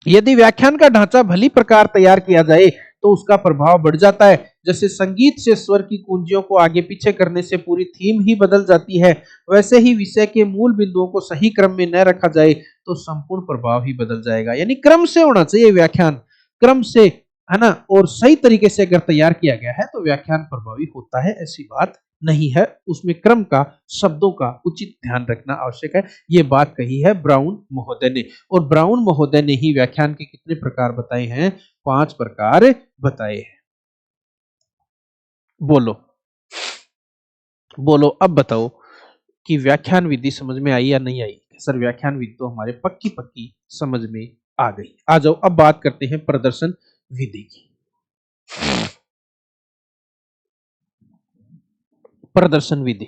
यदि व्याख्यान का ढांचा भली प्रकार तैयार किया जाए तो उसका प्रभाव बढ़ जाता है। जैसे संगीत से स्वर की कुंजियों को आगे पीछे करने से पूरी थीम ही बदल जाती है, वैसे ही विषय के मूल बिंदुओं को सही क्रम में न रखा जाए तो संपूर्ण प्रभाव ही बदल जाएगा। यानी क्रम से होना चाहिए व्याख्यान, क्रम से, है ना, और सही तरीके से अगर तैयार किया गया है तो व्याख्यान प्रभावी होता है, ऐसी बात नहीं है। उसमें क्रम का, शब्दों का उचित ध्यान रखना आवश्यक है। ये बात कही है ब्राउन महोदय ने, और ब्राउन महोदय ने ही व्याख्यान के कितने प्रकार बताए हैं, 5 प्रकार बताए हैं। बोलो बोलो, अब बताओ कि व्याख्यान विधि समझ में आई या नहीं आई। सर व्याख्यान विधि तो हमारे पक्की पक्की समझ में आ गई। आ जाओ अब बात करते हैं प्रदर्शन विधि की। प्रदर्शन विधि,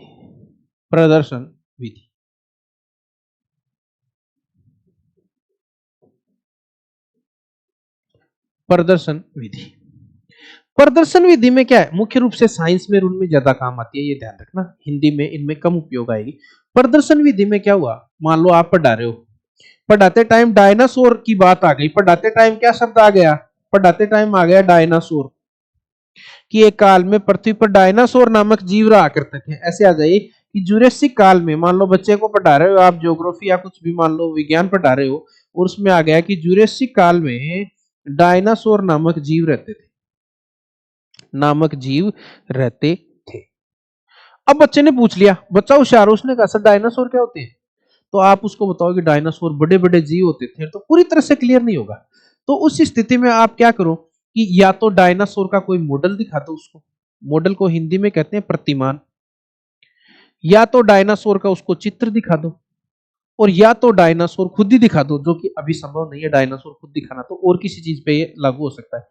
प्रदर्शन विधि, प्रदर्शन विधि। प्रदर्शन विधि में क्या है, मुख्य रूप से साइंस में उनमें ज्यादा काम आती है, ये ध्यान रखना। हिंदी में इनमें कम उपयोग आएगी। प्रदर्शन विधि में क्या हुआ, मान लो आप पढ़ा रहे हो, पढ़ाते टाइम डायनासोर की बात आ गई, पढ़ाते टाइम क्या शब्द आ गया, पढ़ाते टाइम आ गया डायनासोर, कि एक काल में पृथ्वी पर डायनासोर नामक जीव रहा करते थे। ऐसे आ जाइए कि जुरेसिक काल में, मान लो बच्चे को पढ़ा रहे हो आप ज्योग्राफी या कुछ भी, मान लो विज्ञान पढ़ा रहे हो, और उसमें आ गया कि जुरेसिक काल में डायनासोर नामक जीव रहते थे, नामक जीव रहते थे। अब बच्चे ने पूछ लिया, बच्चा होशियार, उसने कहा सर डायनासोर क्या होते हैं, तो आप उसको बताओ कि डायनासोर बड़े बड़े जीव होते थे, तो पूरी तरह से क्लियर नहीं होगा। तो उस स्थिति में आप क्या करो कि या तो डायनासोर का कोई मॉडल दिखा दो उसको, मॉडल को हिंदी में कहते हैं प्रतिमान, या तो डायनासोर का उसको चित्र दिखा दो, और या तो डायनासोर खुद ही दिखा दो, जो कि अभी संभव नहीं है डायनासोर खुद दिखाना, तो और किसी चीज पे ये लागू हो सकता है।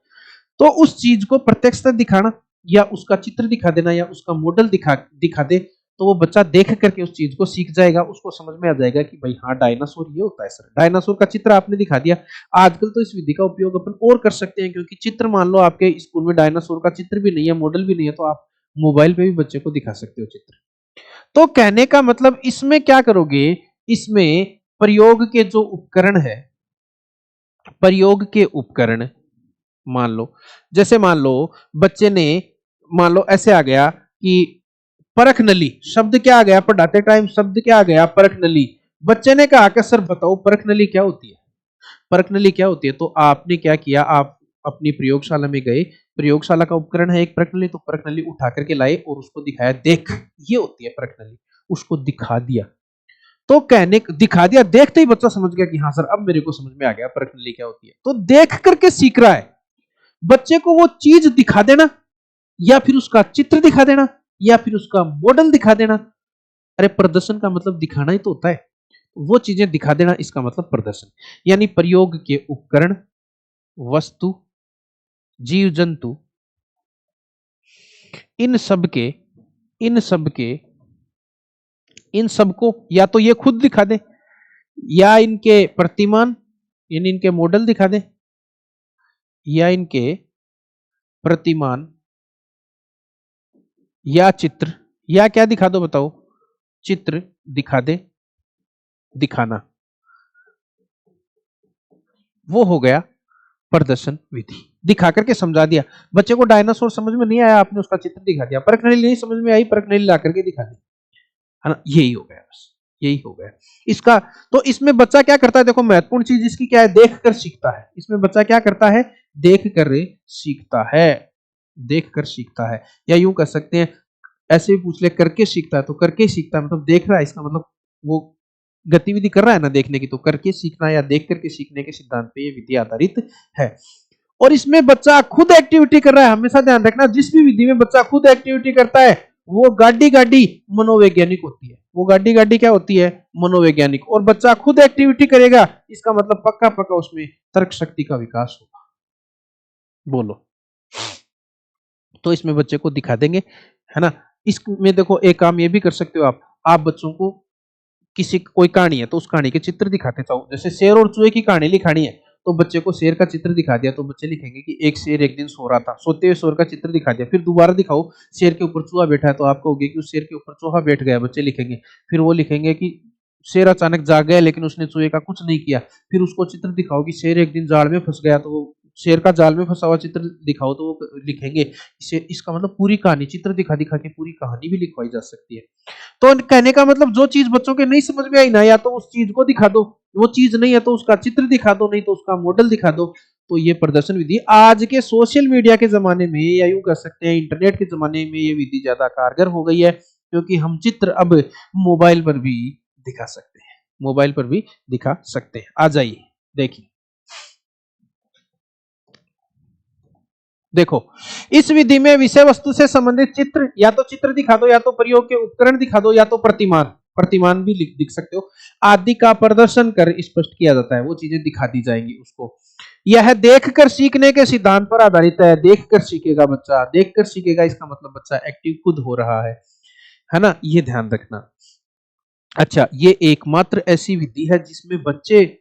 तो उस चीज को प्रत्यक्षता दिखाना, या उसका चित्र दिखा देना, या उसका मॉडल दिखा दे, तो वो बच्चा देख करके उस चीज को सीख जाएगा, उसको समझ में आ जाएगा कि भाई हाँ डायनासोर ये होता है। सर डायनासोर का चित्र आपने दिखा दिया। आजकल तो इस विधि का उपयोग अपन और कर सकते हैं, क्योंकि चित्र, मान लो आपके स्कूल में डायनासोर का चित्र भी नहीं है, मॉडल भी नहीं है, तो आप मोबाइल पे भी बच्चे को दिखा सकते हो चित्र। तो कहने का मतलब इसमें क्या करोगे, इसमें प्रयोग के जो उपकरण है, प्रयोग के उपकरण, मान लो, जैसे मान लो बच्चे ने, मान लो ऐसे आ गया कि परख नली, शब्द क्या आ गया, पढ़ाते टाइम शब्द क्या आ गया, परख नली। बच्चे ने कहा कि सर बताओ परख नली क्या होती है, परख नली क्या होती है। तो आपने क्या किया, आप अपनी प्रयोगशाला में गए, प्रयोगशाला का उपकरण है एक परख नली, तो परख नली उठा करके लाए और उसको दिखाया, देख ये होती है परख नली, उसको दिखा दिया। तो कहने, दिखा दिया, देखते ही बच्चा समझ गया कि हाँ सर अब मेरे को समझ में आ गया परख नली क्या होती है। तो देख करके सीख रहा है। बच्चे को वो चीज दिखा देना, या फिर उसका चित्र दिखा देना, या फिर उसका मॉडल दिखा देना। अरे प्रदर्शन का मतलब दिखाना ही तो होता है, वो चीजें दिखा देना, इसका मतलब प्रदर्शन। यानी प्रयोग के उपकरण, वस्तु, जीव जंतु, इन सब के, इन सब के, इन सबको या तो ये खुद दिखा दे, या इनके प्रतिमान यानी इनके मॉडल दिखा दे, या इनके प्रतिमान, या चित्र, या क्या दिखा दो बताओ, चित्र दिखा दे, दिखाना, वो हो गया प्रदर्शन विधि। दिखा करके समझा दिया। बच्चे को डायनासोर समझ में नहीं आया, आपने उसका चित्र दिखा दिया। परख नली नहीं समझ में आई, परख नली ला करके दिखा दी, है ना, यही हो गया, बस यही हो गया इसका। तो इसमें बच्चा क्या करता है, देखो महत्वपूर्ण चीज इसकी क्या है, देख कर सीखता है। इसमें बच्चा क्या करता है, देख कर सीखता है, देख कर सीखता है। या यूं कह सकते हैं, ऐसे भी पूछ ले करके सीखता है, तो करके सीखता है मतलब देख रहा है, इसका मतलब वो गतिविधि कर रहा है ना देखने की, तो करके सीखना या देख करके सीखने के सिद्धांत पे ये विधि आधारित है। और इसमें बच्चा खुद एक्टिविटी कर रहा है। हमेशा ध्यान रखना, जिस भी विधि में बच्चा खुद एक्टिविटी करता है वो गाडी गाडी मनोवैज्ञानिक होती है। वो गाडी गाडी क्या होती है? मनोवैज्ञानिक। और बच्चा खुद एक्टिविटी करेगा, इसका मतलब पक्का पक्का उसमें तर्क शक्ति का विकास होगा। बोलो। तो इसमें बच्चे को दिखा देंगे, है ना। इसमें देखो एक काम ये भी कर सकते हो आप बच्चों को किसी कोई कहानी है तो उस कहानी के चित्र दिखाते चाहो। जैसे शेर और चूहे की कहानी लिखानी है तो बच्चे को शेर का चित्र दिखा दिया तो बच्चे लिखेंगे कि एक शेर एक दिन सो रहा था, सोते हुए शेर का चित्र दिखा दिया। फिर दोबारा दिखाओ शेर के ऊपर चूहा बैठा है तो आप कहोगे कि उस शेर के ऊपर चूहा बैठ गया, बच्चे लिखेंगे। फिर वो लिखेंगे कि शेर अचानक जाग गया लेकिन उसने चूहे का कुछ नहीं किया। फिर उसको चित्र दिखाओ कि शेर एक दिन जाल में फंस गया तो वो शेर का जाल में फंसा हुआ चित्र दिखाओ तो वो लिखेंगे। इसका मतलब पूरी कहानी चित्र दिखा दिखा के पूरी कहानी भी लिखवाई जा सकती है। तो कहने का मतलब जो चीज बच्चों के नहीं समझ में आई ना, या तो उस चीज को दिखा दो, वो चीज नहीं है तो उसका चित्र दिखा दो, नहीं तो उसका मॉडल दिखा दो। तो ये प्रदर्शन विधि आज के सोशल मीडिया के जमाने में, या यूं कह सकते हैं इंटरनेट के जमाने में, ये विधि ज्यादा कारगर हो गई है क्योंकि हम चित्र अब मोबाइल पर भी दिखा सकते हैं। मोबाइल पर भी दिखा सकते हैं। आ जाइए देखिए। देखो इस विधि में विषय वस्तु से संबंधित चित्र, या तो चित्र दिखा दो, या तो प्रयोग के उपकरण दिखा दो, या तो प्रतिमान भी दिख सकते हो, आदि का प्रदर्शन कर स्पष्ट किया जाता है। वो चीजें दिखा दी जाएंगी उसको। यह देखकर सीखने के सिद्धांत पर आधारित है। देखकर सीखेगा बच्चा, देखकर सीखेगा इसका मतलब बच्चा एक्टिव खुद हो रहा है ना, ये ध्यान रखना। अच्छा, ये एकमात्र ऐसी विधि है जिसमें बच्चे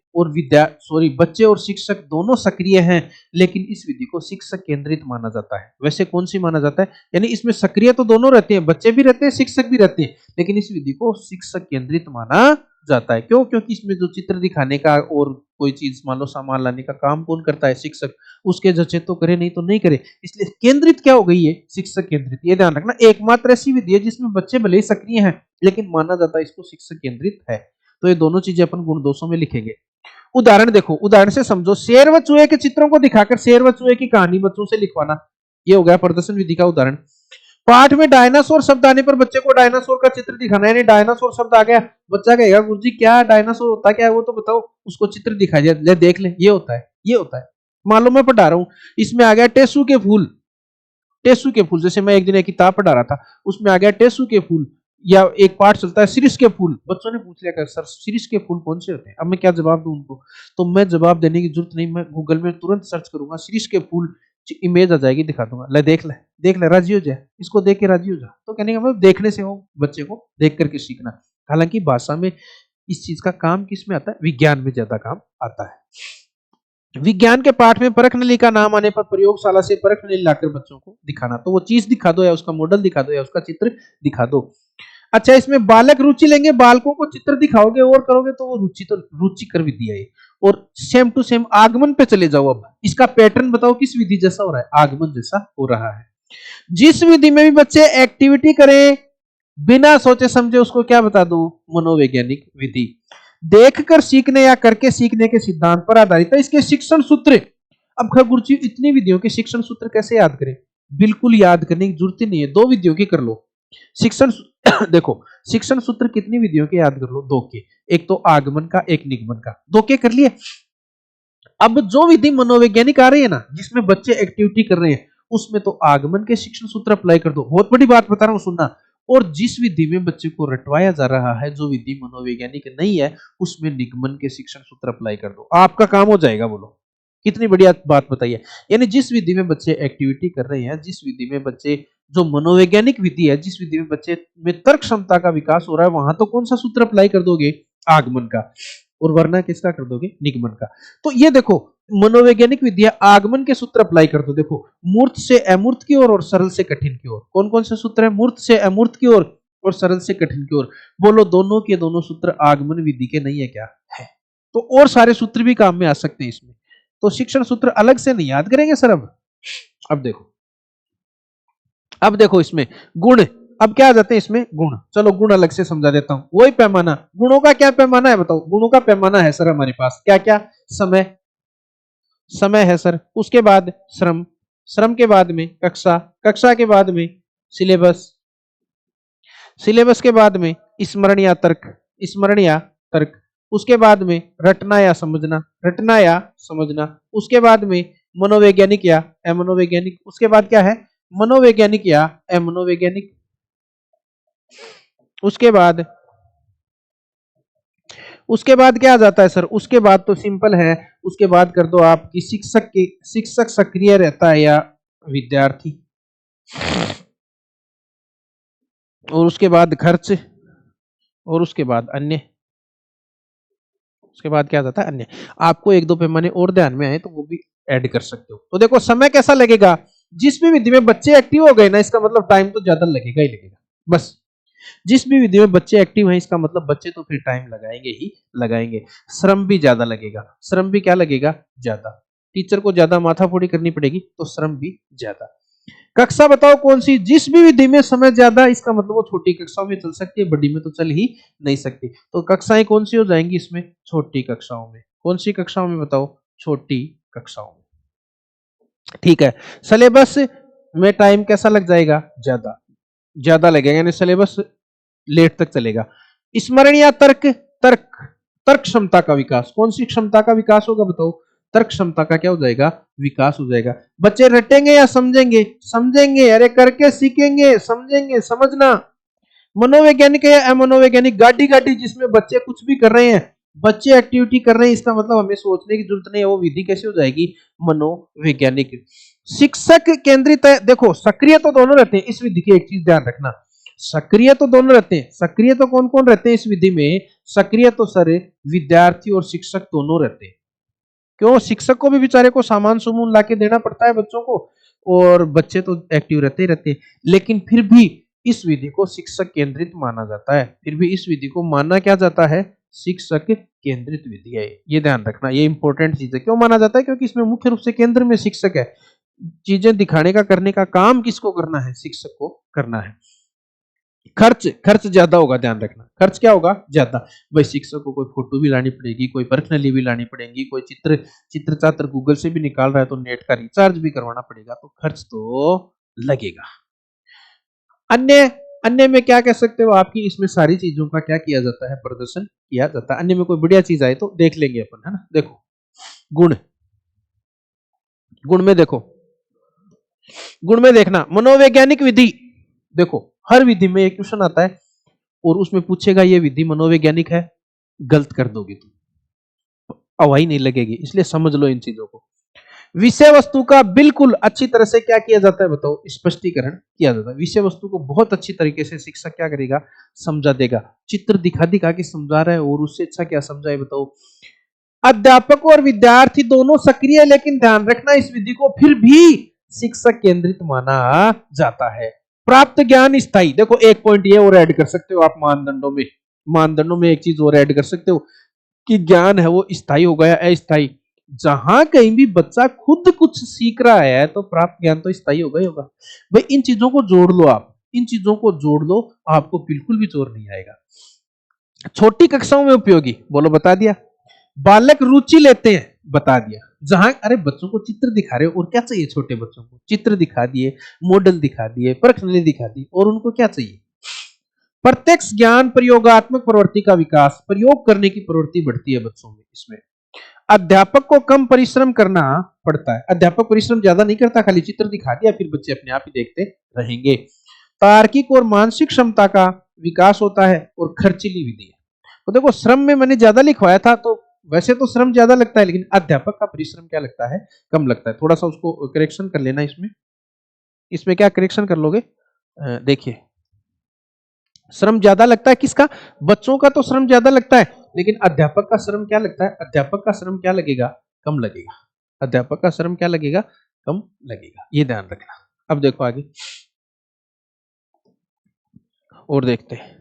और शिक्षक दोनों सक्रिय हैं, लेकिन इस विधि को शिक्षक केंद्रित माना जाता है। वैसे कौन सी माना जाता है? यानी इसमें सक्रिय तो दोनों रहते हैं, बच्चे भी रहते हैं, शिक्षक भी रहते हैं, लेकिन इस विधि को शिक्षक केंद्रित माना जाता है। क्यों? क्योंकि इसमें जो चित्र दिखाने का और कोई चीज मान लो सामान लाने का काम कौन करता है? शिक्षक। उसके जचे तो करे, नहीं तो नहीं करे, इसलिए केंद्रित क्या हो गई है? शिक्षक केंद्रित। ये ध्यान रखना, एकमात्र ऐसी विधि है जिसमें बच्चे भले ही सक्रिय हैं लेकिन माना जाता है इसको शिक्षक केंद्रित है। तो ये दोनों चीजें अपन गुण दोषों में लिखेंगे। उदाहरण देखो, उदाहरण से समझो। शेर व चूहे के चित्रों को दिखाकर शेर व चूहे की कहानी बच्चों से लिखवाना, ये हो गया प्रदर्शन विधि का उदाहरण। पाठ में डायनासोर शब्द आने पर बच्चे को डायनासोर का चित्र दिखाना, यानी डायनासोर शब्द आ गया, बच्चा कहेगा गुरुजी क्या डायनासोर होता क्या है वो तो बताओ, उसको चित्र दिखा दिया, ले देख ले ये होता है, ये होता है। मान लो मैं पढ़ा रहा हूं, इसमें आ गया टेसू के फूल। टेसू के फूल, जैसे मैं एक दिन एक किताब पढ़ा रहा था, उसमें आ गया टेसू के फूल, या एक पाठ चलता है शिरीष के फूल। बच्चों ने पूछ लिया कर सर शिरीष के फूल कौन से होते हैं? अब मैं क्या जवाब दूं उनको? तो मैं जवाब देने की जरूरत नहीं, मैं गूगल में तुरंत सर्च करूंगा शिरीष के फूल, इमेज आ जाएगी, दिखा दूंगा, ले देख ले राजी हो जाए, इसको देख के राजी हो जा। तो कहने का मतलब देखने से हो, बच्चे को देख करके सीखना। हालांकि भाषा में इस चीज का काम किसमें आता है? विज्ञान में ज्यादा काम आता है। विज्ञान के पाठ में परख नली का नाम आने पर प्रयोगशाला से परख नली लाकर बच्चों को दिखाना, तो वो चीज दिखा दो, या उसका मॉडल दिखा दो, या उसका चित्र दिखा दो। अच्छा, इसमें बालक रुचि लेंगे, बालकों को चित्र दिखाओगे और करोगे तो वो रुचिकर विधि है। और सेम टू सेम आगमन पे चले जाओ। अब इसका पैटर्न बताओ किस विधि जैसा हो रहा है? आगमन जैसा हो रहा है। जिस विधि में भी बच्चे एक्टिविटी करें बिना सोचे समझे, उसको क्या बता दो? मनोवैज्ञानिक विधि। देखकर सीखने या करके सीखने के सिद्धांत पर आधारित है। इसके शिक्षण सूत्र, अब गुरुजी इतनी विधियों के शिक्षण सूत्र कैसे याद करें? बिल्कुल याद करने की जरूरत नहीं है, 2 विधियों की कर लो शिक्षण। देखो शिक्षण सूत्र कितनी विधियों के याद कर लो? 2 के, एक तो आगमन का, एक निगमन का, 2 के कर लिए। अब जो विधि मनोवैज्ञानिक आ रही है ना, जिसमें बच्चे एक्टिविटी कर रहे हैं, उसमें तो आगमन के शिक्षण सूत्र अप्लाई कर दो। बहुत बड़ी बात बता रहा हूं, सुनना। और जिस विधि में बच्चे को रटवाया जा रहा है, जो विधि मनोवैज्ञानिक नहीं है, उसमें निगमन के शिक्षण सूत्र अप्लाई कर दो, आपका काम हो जाएगा। बोलो कितनी बढ़िया बात बताइए। यानी जिस विधि में बच्चे एक्टिविटी कर रहे हैं, जिस विधि में बच्चे, जो मनोवैज्ञानिक विधि है, जिस विधि में बच्चे में तर्क क्षमता का विकास हो रहा है, वहां तो कौन सा सूत्र अप्लाई कर दोगे? आगमन का। और वरना किसका कर दोगे? निगमन का। तो ये देखो मनोवैज्ञानिक विधिया आगमन के सूत्र अप्लाई कर दो। देखो मूर्त से अमूर्त की ओर और सरल से कठिन की ओर। कौन कौन से सूत्र है? मूर्त से अमूर्त की ओर और सरल से कठिन की ओर। बोलो दोनों के दोनों सूत्र आगमन विधि के नहीं है क्या? है। तो और सारे सूत्र भी काम में आ सकते हैं इसमें। तो शिक्षण सूत्र अलग से नहीं याद करेंगे सर। अब देखो इसमें गुण, अब क्या आ जाते हैं इसमें? गुण। चलो गुण अलग से समझा देता हूं। वही पैमाना, गुणों का क्या पैमाना है बताओ? गुणों का पैमाना है सर हमारे पास क्या क्या? समय है सर, उसके बाद श्रम के बाद में कक्षा के बाद में सिलेबस के बाद में स्मरण या तर्क, उसके बाद में रटना या समझना, उसके बाद में मनोवैज्ञानिक या अमनोवैज्ञानिक। उसके बाद क्या है, मनोवैज्ञानिक या अमनोवैज्ञानिक। उसके बाद क्या आ जाता है सर, उसके बाद तो सिंपल है, उसके बाद कर दो आप कि शिक्षक सक्रिय रहता है या विद्यार्थी, और उसके बाद खर्च, और उसके बाद अन्य। उसके बाद क्या जाता है, अन्य। आपको एक दो पैमाने और ध्यान में आए तो वो भी ऐड कर सकते हो। तो देखो समय कैसा लगेगा, जिस भी विधि में बच्चे एक्टिव हो गए ना, इसका मतलब टाइम तो ज्यादा लगेगा ही लगेगा। बस जिस भी विधि में बच्चे एक्टिव हैं, इसका मतलब बच्चे तो फिर टाइम लगाएंगे ही लगाएंगे। श्रम भी ज्यादा लगेगा, श्रम भी क्या लगेगा, ज्यादा। टीचर को ज्यादा माथाफोड़ी करनी पड़ेगी तो श्रम भी ज्यादा। कक्षा बताओ कौन सी, जिस भी विधि में समय ज्यादा, इसका मतलब वो छोटी कक्षाओं में चल सकती है, बड़ी में तो चल ही नहीं सकती। तो कक्षाएं कौन सी हो जाएंगी इसमें, छोटी कक्षाओं में। कौन सी कक्षाओं में बताओ, छोटी कक्षाओं में। ठीक है, सिलेबस में टाइम कैसा लग जाएगा, ज्यादा ज्यादा लगेगा, यानी सिलेबस लेट तक चलेगा। स्मरण या तर्क, तर्क तर्क क्षमता का विकास, कौन सी क्षमता का विकास होगा बताओ, तर्क क्षमता का क्या हो जाएगा, विकास हो जाएगा। बच्चे रटेंगे या समझेंगे, समझेंगे, अरे करके सीखेंगे, समझेंगे, समझना। मनोवैज्ञानिक है या अमनोवैज्ञानिक, गाड़ी गाड़ी जिसमें बच्चे कुछ भी कर रहे हैं, बच्चे एक्टिविटी कर रहे हैं, इसका मतलब हमें सोचने की जरूरत नहीं है, वो विधि कैसे हो जाएगी, मनोवैज्ञानिक। शिक्षक केंद्रित है, देखो सक्रिय तो दोनों रहते हैं इस विधि की, एक चीज ध्यान रखना, सक्रिय तो दोनों रहते हैं। सक्रिय तो कौन कौन रहते हैं इस विधि में, सक्रिय तो सर विद्यार्थी और शिक्षक दोनों रहते हैं। क्यों, शिक्षक को भी बेचारे को सामान सुमून लाके देना पड़ता है बच्चों को, और बच्चे तो एक्टिव रहते ही रहते हैं। लेकिन फिर भी इस विधि को शिक्षक केंद्रित माना जाता है, फिर भी इस विधि को माना क्या जाता है, शिक्षक केंद्रित विधि है। ये ध्यान रखना, ये इंपॉर्टेंट चीज है। क्यों माना जाता है, क्योंकि इसमें मुख्य रूप से केंद्र में शिक्षक है, चीजें दिखाने का, करने का काम किसको करना है, शिक्षक को करना है। खर्च, खर्च ज्यादा होगा, ध्यान रखना, खर्च क्या होगा, ज्यादा। भाई शिक्षक को कोई फोटो भी लानी पड़ेगी, कोई पर्सनली भी लानी पड़ेगी, कोई चित्र चात्र गूगल से भी निकाल रहा है तो नेट का रिचार्ज भी करवाना पड़ेगा, तो खर्च तो लगेगा। अन्य, अन्य में क्या कह सकते हो आपकी, इसमें सारी चीजों का क्या किया जाता है, प्रदर्शन किया जाता है। अन्य में कोई बढ़िया चीज आए तो देख लेंगे अपन, है ना। देखो गुण, गुण में देखो, गुण में देखना, मनोवैज्ञानिक विधि, देखो हर विधि में एक क्वेश्चन आता है और उसमें पूछेगा ये विधि मनोवैज्ञानिक है, गलत कर दोगे तुम, अवाई नहीं लगेगी, इसलिए समझ लो इन चीजों को। विषय वस्तु का बिल्कुल अच्छी तरह से क्या किया जाता है बताओ, स्पष्टीकरण किया जाता है। विषय वस्तु को बहुत अच्छी तरीके से शिक्षक क्या करेगा, समझा देगा। चित्र दिखा दिखा के समझा रहा है, और उससे अच्छा क्या समझाए बताओ। अध्यापक और विद्यार्थी दोनों सक्रिय, लेकिन ध्यान रखना इस विधि को फिर भी शिक्षक केंद्रित माना जाता है। प्राप्त ज्ञान स्थायी, देखो एक पॉइंट ये और ऐड कर सकते हो आप मानदंडों में, मानदंडों में एक चीज और ऐड कर सकते हो कि ज्ञान है वो स्थायी होगा या अस्थायी। जहां कहीं भी बच्चा खुद कुछ सीख रहा है तो प्राप्त ज्ञान तो स्थायी होगा ही होगा। भाई इन चीजों को जोड़ लो आप, इन चीजों को जोड़ लो, आपको बिल्कुल भी जोर नहीं आएगा। छोटी कक्षाओं में उपयोगी, बोलो बता दिया। बालक रुचि लेते हैं, बता दिया। जहां, अरे बच्चों को चित्र दिखा रहे हो, और क्या चाहिए छोटे बच्चों को, चित्र दिखा दिए, मॉडल दिखा दिए, पर्सनली दिखा दी, और उनको क्या चाहिए। प्रत्यक्ष ज्ञान, प्रयोगात्मक प्रवृत्ति का विकास, प्रयोग करने की प्रवृत्ति बढ़ती है बच्चों में। इसमें अध्यापक को कम परिश्रम करना पड़ता है, अध्यापक परिश्रम ज्यादा नहीं करता, खाली चित्र दिखा दिया, फिर बच्चे अपने आप ही देखते रहेंगे। तार्किक और मानसिक क्षमता का विकास होता है, और खर्चीली विधि है। तो देखो श्रम में मैंने ज्यादा लिखवाया था, तो वैसे तो श्रम ज्यादा लगता है, लेकिन अध्यापक का परिश्रम क्या लगता है, कम लगता है। थोड़ा सा उसको करेक्शन कर लेना इसमें, इसमें क्या करेक्शन कर लोगे, देखिए श्रम ज्यादा लगता है किसका, बच्चों का तो श्रम ज्यादा लगता है, लेकिन अध्यापक का श्रम क्या लगता है, अध्यापक का श्रम क्या लगेगा, कम लगेगा। अध्यापक का श्रम क्या लगेगा, कम लगेगा, ये ध्यान रखना। अब देखो आगे और देखते हैं।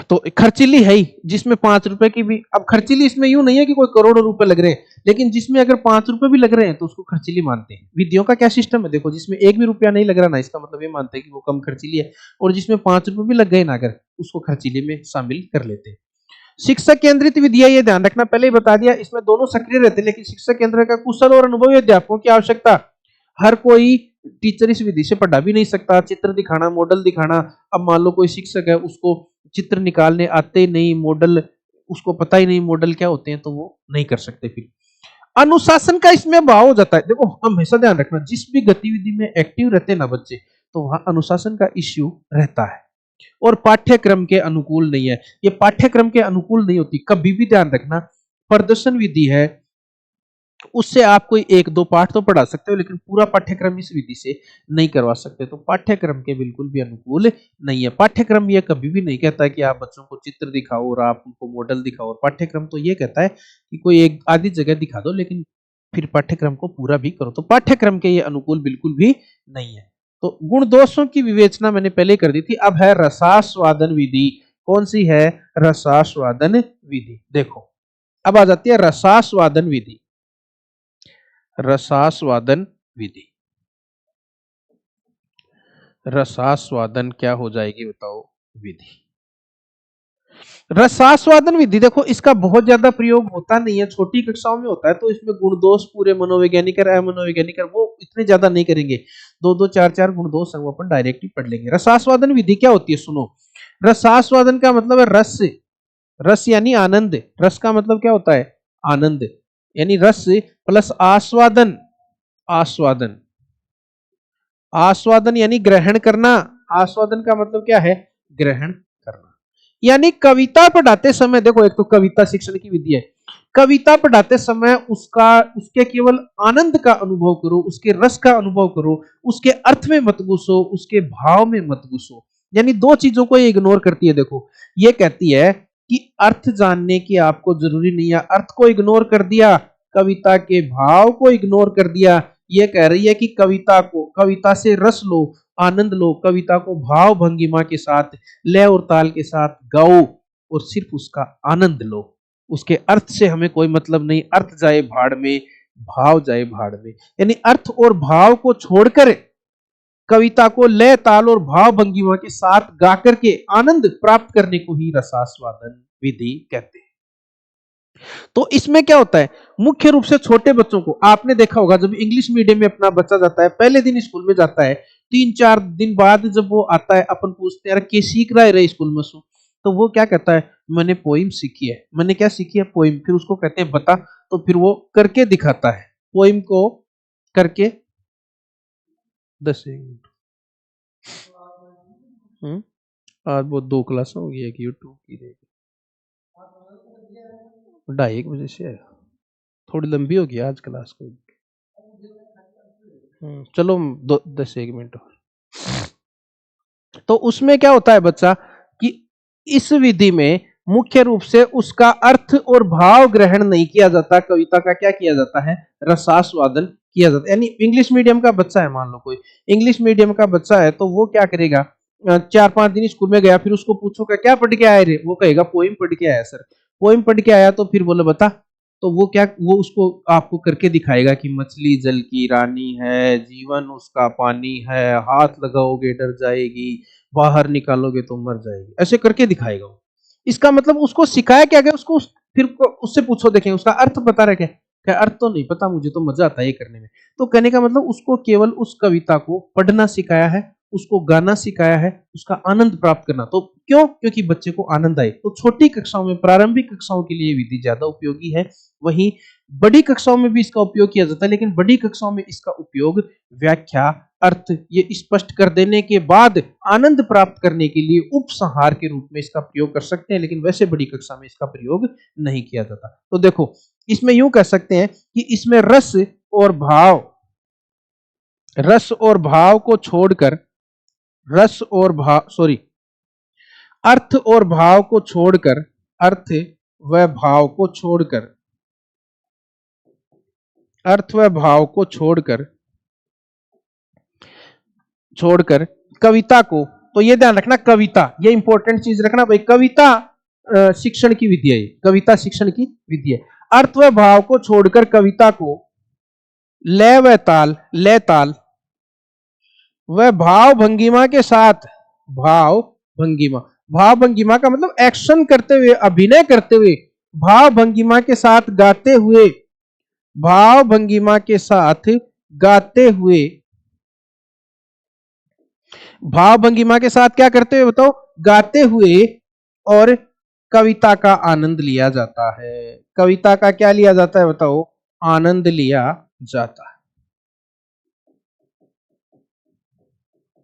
तो खर्चीली है ही, जिसमें 5 रुपए की भी, अब खर्चीली इसमें यूं नहीं है कि कोई करोड़ों रुपए लग रहे हैं, लेकिन जिसमें अगर 5 रुपए भी लग रहे हैं तो उसको खर्चीली मानते हैं। विधियों का क्या सिस्टम है, देखो जिसमें एक भी रुपया नहीं लग रहा ना, इसका मतलब ये मानते हैं कि वो कम खर्चीली है, और जिसमें 5 रुपए भी लग गए ना अगर, उसको खर्चीली में शामिल कर लेते हैं। शिक्षक केंद्रित विधियां, ये ध्यान रखना, पहले ही बता दिया, इसमें दोनों सक्रिय रहते हैं, लेकिन शिक्षक केंद्र का कुशल और अनुभवी अध्यापकों की आवश्यकता। हर कोई टीचर इस विधि से पढ़ा भी नहीं सकता, चित्र दिखाना, मॉडल दिखाना। अब मान लो कोई शिक्षक है, उसको चित्र निकालने आते नहीं, मॉडल उसको पता ही नहीं मॉडल क्या होते हैं, तो वो नहीं कर सकते फिर। अनुशासन का इसमें भाव हो जाता है। देखो हमेशा ध्यान रखना, जिस भी गतिविधि में एक्टिव रहते हैं ना बच्चे, तो वहां अनुशासन का इश्यू रहता है और पाठ्यक्रम के अनुकूल नहीं है। ये पाठ्यक्रम के अनुकूल नहीं होती, कभी भी ध्यान रखना। प्रदर्शन विधि है, उससे आप कोई एक दो पाठ तो पढ़ा सकते हो, लेकिन पूरा पाठ्यक्रम इस विधि से नहीं करवा सकते। तो पाठ्यक्रम के बिल्कुल भी अनुकूल नहीं है। पाठ्यक्रम ये कभी भी नहीं कहता है कि आप बच्चों को चित्र दिखाओ और आप उनको मॉडल दिखाओ, और पाठ्यक्रम तो ये कहता है कि कोई एक आधी जगह दिखा दो, लेकिन फिर पाठ्यक्रम को पूरा भी करो। तो पाठ्यक्रम के ये अनुकूल बिल्कुल भी नहीं है। तो गुण दोषों की विवेचना मैंने पहले कर दी थी। अब है रसास्वादन विधि। कौन सी है? रसास्वादन विधि। देखो अब आ जाती है रसास्वादन विधि। रसास्वादन विधि, रसास्वादन क्या हो जाएगी बताओ? विधि। रसास्वादन विधि देखो इसका बहुत ज्यादा प्रयोग होता नहीं है, छोटी कक्षाओं में होता है। तो इसमें गुण दोष पूरे मनोवैज्ञानिक और अमनोवैज्ञानिक वो इतने ज्यादा नहीं करेंगे, दो दो चार चार गुण दोष वो अपन डायरेक्ट ही पढ़ लेंगे। रसास्वादन विधि क्या होती है सुनो। रसास्वादन का मतलब है रस, रस यानी आनंद। रस का मतलब क्या होता है? आनंद, यानी रस प्लस आस्वादन। आस्वादन, आस्वादन यानी ग्रहण करना। आस्वादन का मतलब क्या है? ग्रहण करना। यानी कविता पढ़ाते समय, देखो एक तो कविता शिक्षण की विधि है, कविता पढ़ाते समय उसके केवल आनंद का अनुभव करो, उसके रस का अनुभव करो, उसके अर्थ में मत घुसो, उसके भाव में मत घुसो। यानी दो चीजों को ये इग्नोर करती है। देखो ये कहती है कि अर्थ जानने की आपको जरूरी नहीं है, अर्थ को इग्नोर कर दिया, कविता के भाव को इग्नोर कर दिया। ये कह रही है कि कविता से रस लो, आनंद लो, कविता को भाव भंगिमा के साथ, लय और ताल के साथ गाओ और सिर्फ उसका आनंद लो। उसके अर्थ से हमें कोई मतलब नहीं, अर्थ जाए भाड़ में, भाव जाए भाड़ में। यानी अर्थ और भाव को छोड़कर कविता को लय ताल और भाव भंगिमा के साथ गा करके आनंद प्राप्त करने को ही रसास्वादन विधि कहते हैं। तो इसमें क्या होता है, मुख्य रूप से छोटे बच्चों को आपने देखा होगा, जब इंग्लिश मीडियम में अपना बच्चा जाता है, पहले दिन स्कूल में जाता है, 3-4 दिन बाद जब वो आता है, अपन पूछते हैं क्या सीख रहा है रे स्कूल में सो, तो वो क्या कहता है? मैंने पोइम सीखी है। मैंने क्या सीखी है? पोइम। फिर उसको कहते हैं बता, तो फिर वो करके दिखाता है पोइम को करके। 10 मिनट आज वो 2 क्लास होगी, एक यूट्यूब की देख 2:30 बजे से है, थोड़ी लंबी होगी आज क्लास को। चलो 10-1 मिनट और। तो उसमें क्या होता है बच्चा कि इस विधि में मुख्य रूप से उसका अर्थ और भाव ग्रहण नहीं किया जाता, कविता का क्या किया जाता है? रसास्वादन किया जाता है। यानी इंग्लिश मीडियम का बच्चा है, मान लो कोई इंग्लिश मीडियम का बच्चा है, तो वो क्या करेगा? 4-5 दिन स्कूल में गया, फिर उसको पूछोगे क्या पढ़ के आए रे, वो कहेगा पोइम पढ़ के आया सर। पोइम पढ़ के आया, तो फिर बोले बता, तो वो उसको आपको करके दिखाएगा कि मछली जल की रानी है, जीवन उसका पानी है, हाथ लगाओगे डर जाएगी, बाहर निकालोगे तो मर जाएगी, ऐसे करके दिखाएगा वो। इसका मतलब उसको सिखाया क्या गया? फिर उससे पूछो, देखें उसका अर्थ पता रहे क्या? अर्थ तो नहीं पता, मुझे तो मजा आता है ये करने में। तो कहने का मतलब उसको केवल उस कविता को पढ़ना सिखाया है, उसको गाना सिखाया है, उसका आनंद प्राप्त करना। तो क्यों? क्योंकि बच्चे को आनंद आए। तो छोटी कक्षाओं में, प्रारंभिक कक्षाओं के लिए विधि ज्यादा उपयोगी है। वहीं बड़ी कक्षाओं में भी इसका उपयोग किया जाता है, लेकिन बड़ी कक्षाओं में इसका उपयोग व्याख्या, अर्थ ये स्पष्ट कर देने के बाद आनंद प्राप्त करने के लिए उपसंहार के रूप में इसका प्रयोग कर सकते हैं, लेकिन वैसे बड़ी कक्षा में इसका प्रयोग नहीं किया जाता। तो देखो इसमें यूं कह सकते हैं कि इसमें रस और भाव, रस और भाव को छोड़कर, रस और भाव सॉरी अर्थ और भाव को छोड़कर, अर्थ व भाव को छोड़कर, अर्थ व भाव को छोड़कर छोड़कर कविता को, तो ये ध्यान रखना कविता, ये इंपॉर्टेंट चीज रखना भाई, कविता शिक्षण की विधि है, कविता शिक्षण की विधि है। अर्थ व भाव को छोड़कर कविता को लय व ताल, लय ताल व भाव भंगिमा के साथ, भाव भंगिमा, भाव भंगिमा का मतलब एक्शन करते हुए, अभिनय करते हुए, भाव भंगिमा के साथ गाते हुए, भाव भंगिमा के साथ गाते हुए, भाव भंगिमा के साथ क्या करते हुए बताओ? गाते हुए, और कविता का आनंद लिया जाता है। कविता का क्या लिया जाता है बताओ? आनंद लिया जाता है।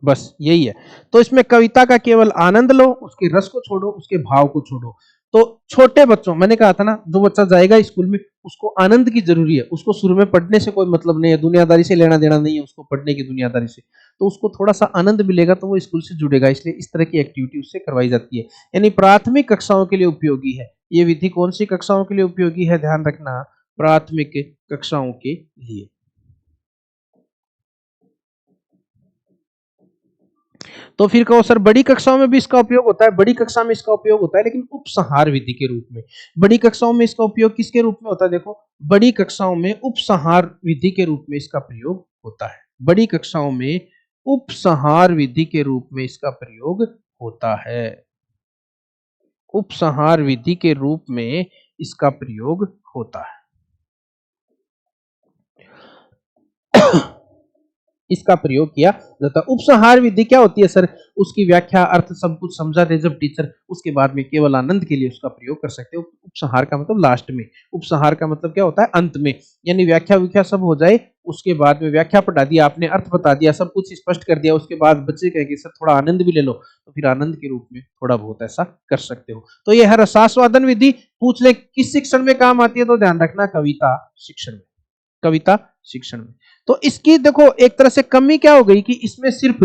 बस यही है। तो इसमें कविता का केवल आनंद लो, उसके रस को छोड़ो, उसके भाव को छोड़ो। तो छोटे बच्चों, मैंने कहा था ना, जो बच्चा जाएगा स्कूल में उसको आनंद की जरूरी है, उसको शुरू में पढ़ने से कोई मतलब नहीं है, दुनियादारी से लेना देना नहीं है उसको, पढ़ने की दुनियादारी से। तो उसको थोड़ा सा आनंद मिलेगा तो वो स्कूल से जुड़ेगा, इसलिए इस तरह की एक्टिविटी उससे करवाई जाती है। यानी प्राथमिक कक्षाओं के लिए उपयोगी है ये विधि। कौन सी कक्षाओं के लिए उपयोगी है, ध्यान रखना, प्राथमिक कक्षाओं के लिए। तो फिर कहो सर बड़ी कक्षाओं में भी इसका उपयोग होता है। बड़ी कक्षा में इसका उपयोग होता है, लेकिन उपसंहार विधि के रूप में। बड़ी कक्षाओं में इसका उपयोग किसके रूप में होता है, देखो बड़ी कक्षाओं में उपसंहार विधि के रूप में इसका प्रयोग होता है। बड़ी कक्षाओं में उपसंहार विधि के रूप में इसका प्रयोग होता है। उपसंहार विधि के रूप में इसका प्रयोग होता है। इसका प्रयोग किया जाता है। उपसंहार विधि क्या होती है सर, उसकी व्याख्या अर्थ सब कुछ समझा दे जब टीचर, उसके बाद में केवल आनंद के लिए उसका प्रयोग कर सकते हो। उपसंहार का मतलब लास्ट में, उपसंहार का मतलब क्या होता है, अंत में। यानी व्याख्या सब हो जाए, उसके बाद में व्याख्या पढ़ा दिया आपने, अर्थ बता दिया, सब कुछ स्पष्ट कर दिया, उसके बाद बच्चे कहेंगे सर थोड़ा आनंद भी ले लो, तो फिर आनंद के रूप में थोड़ा बहुत ऐसा कर सकते हो। तो ये है रसास्वादन विधि। पूछ ले किस शिक्षण में काम आती है, तो ध्यान रखना कविता शिक्षण में, कविता शिक्षण में। तो इसकी देखो एक तरह से कमी क्या हो गई कि इसमें सिर्फ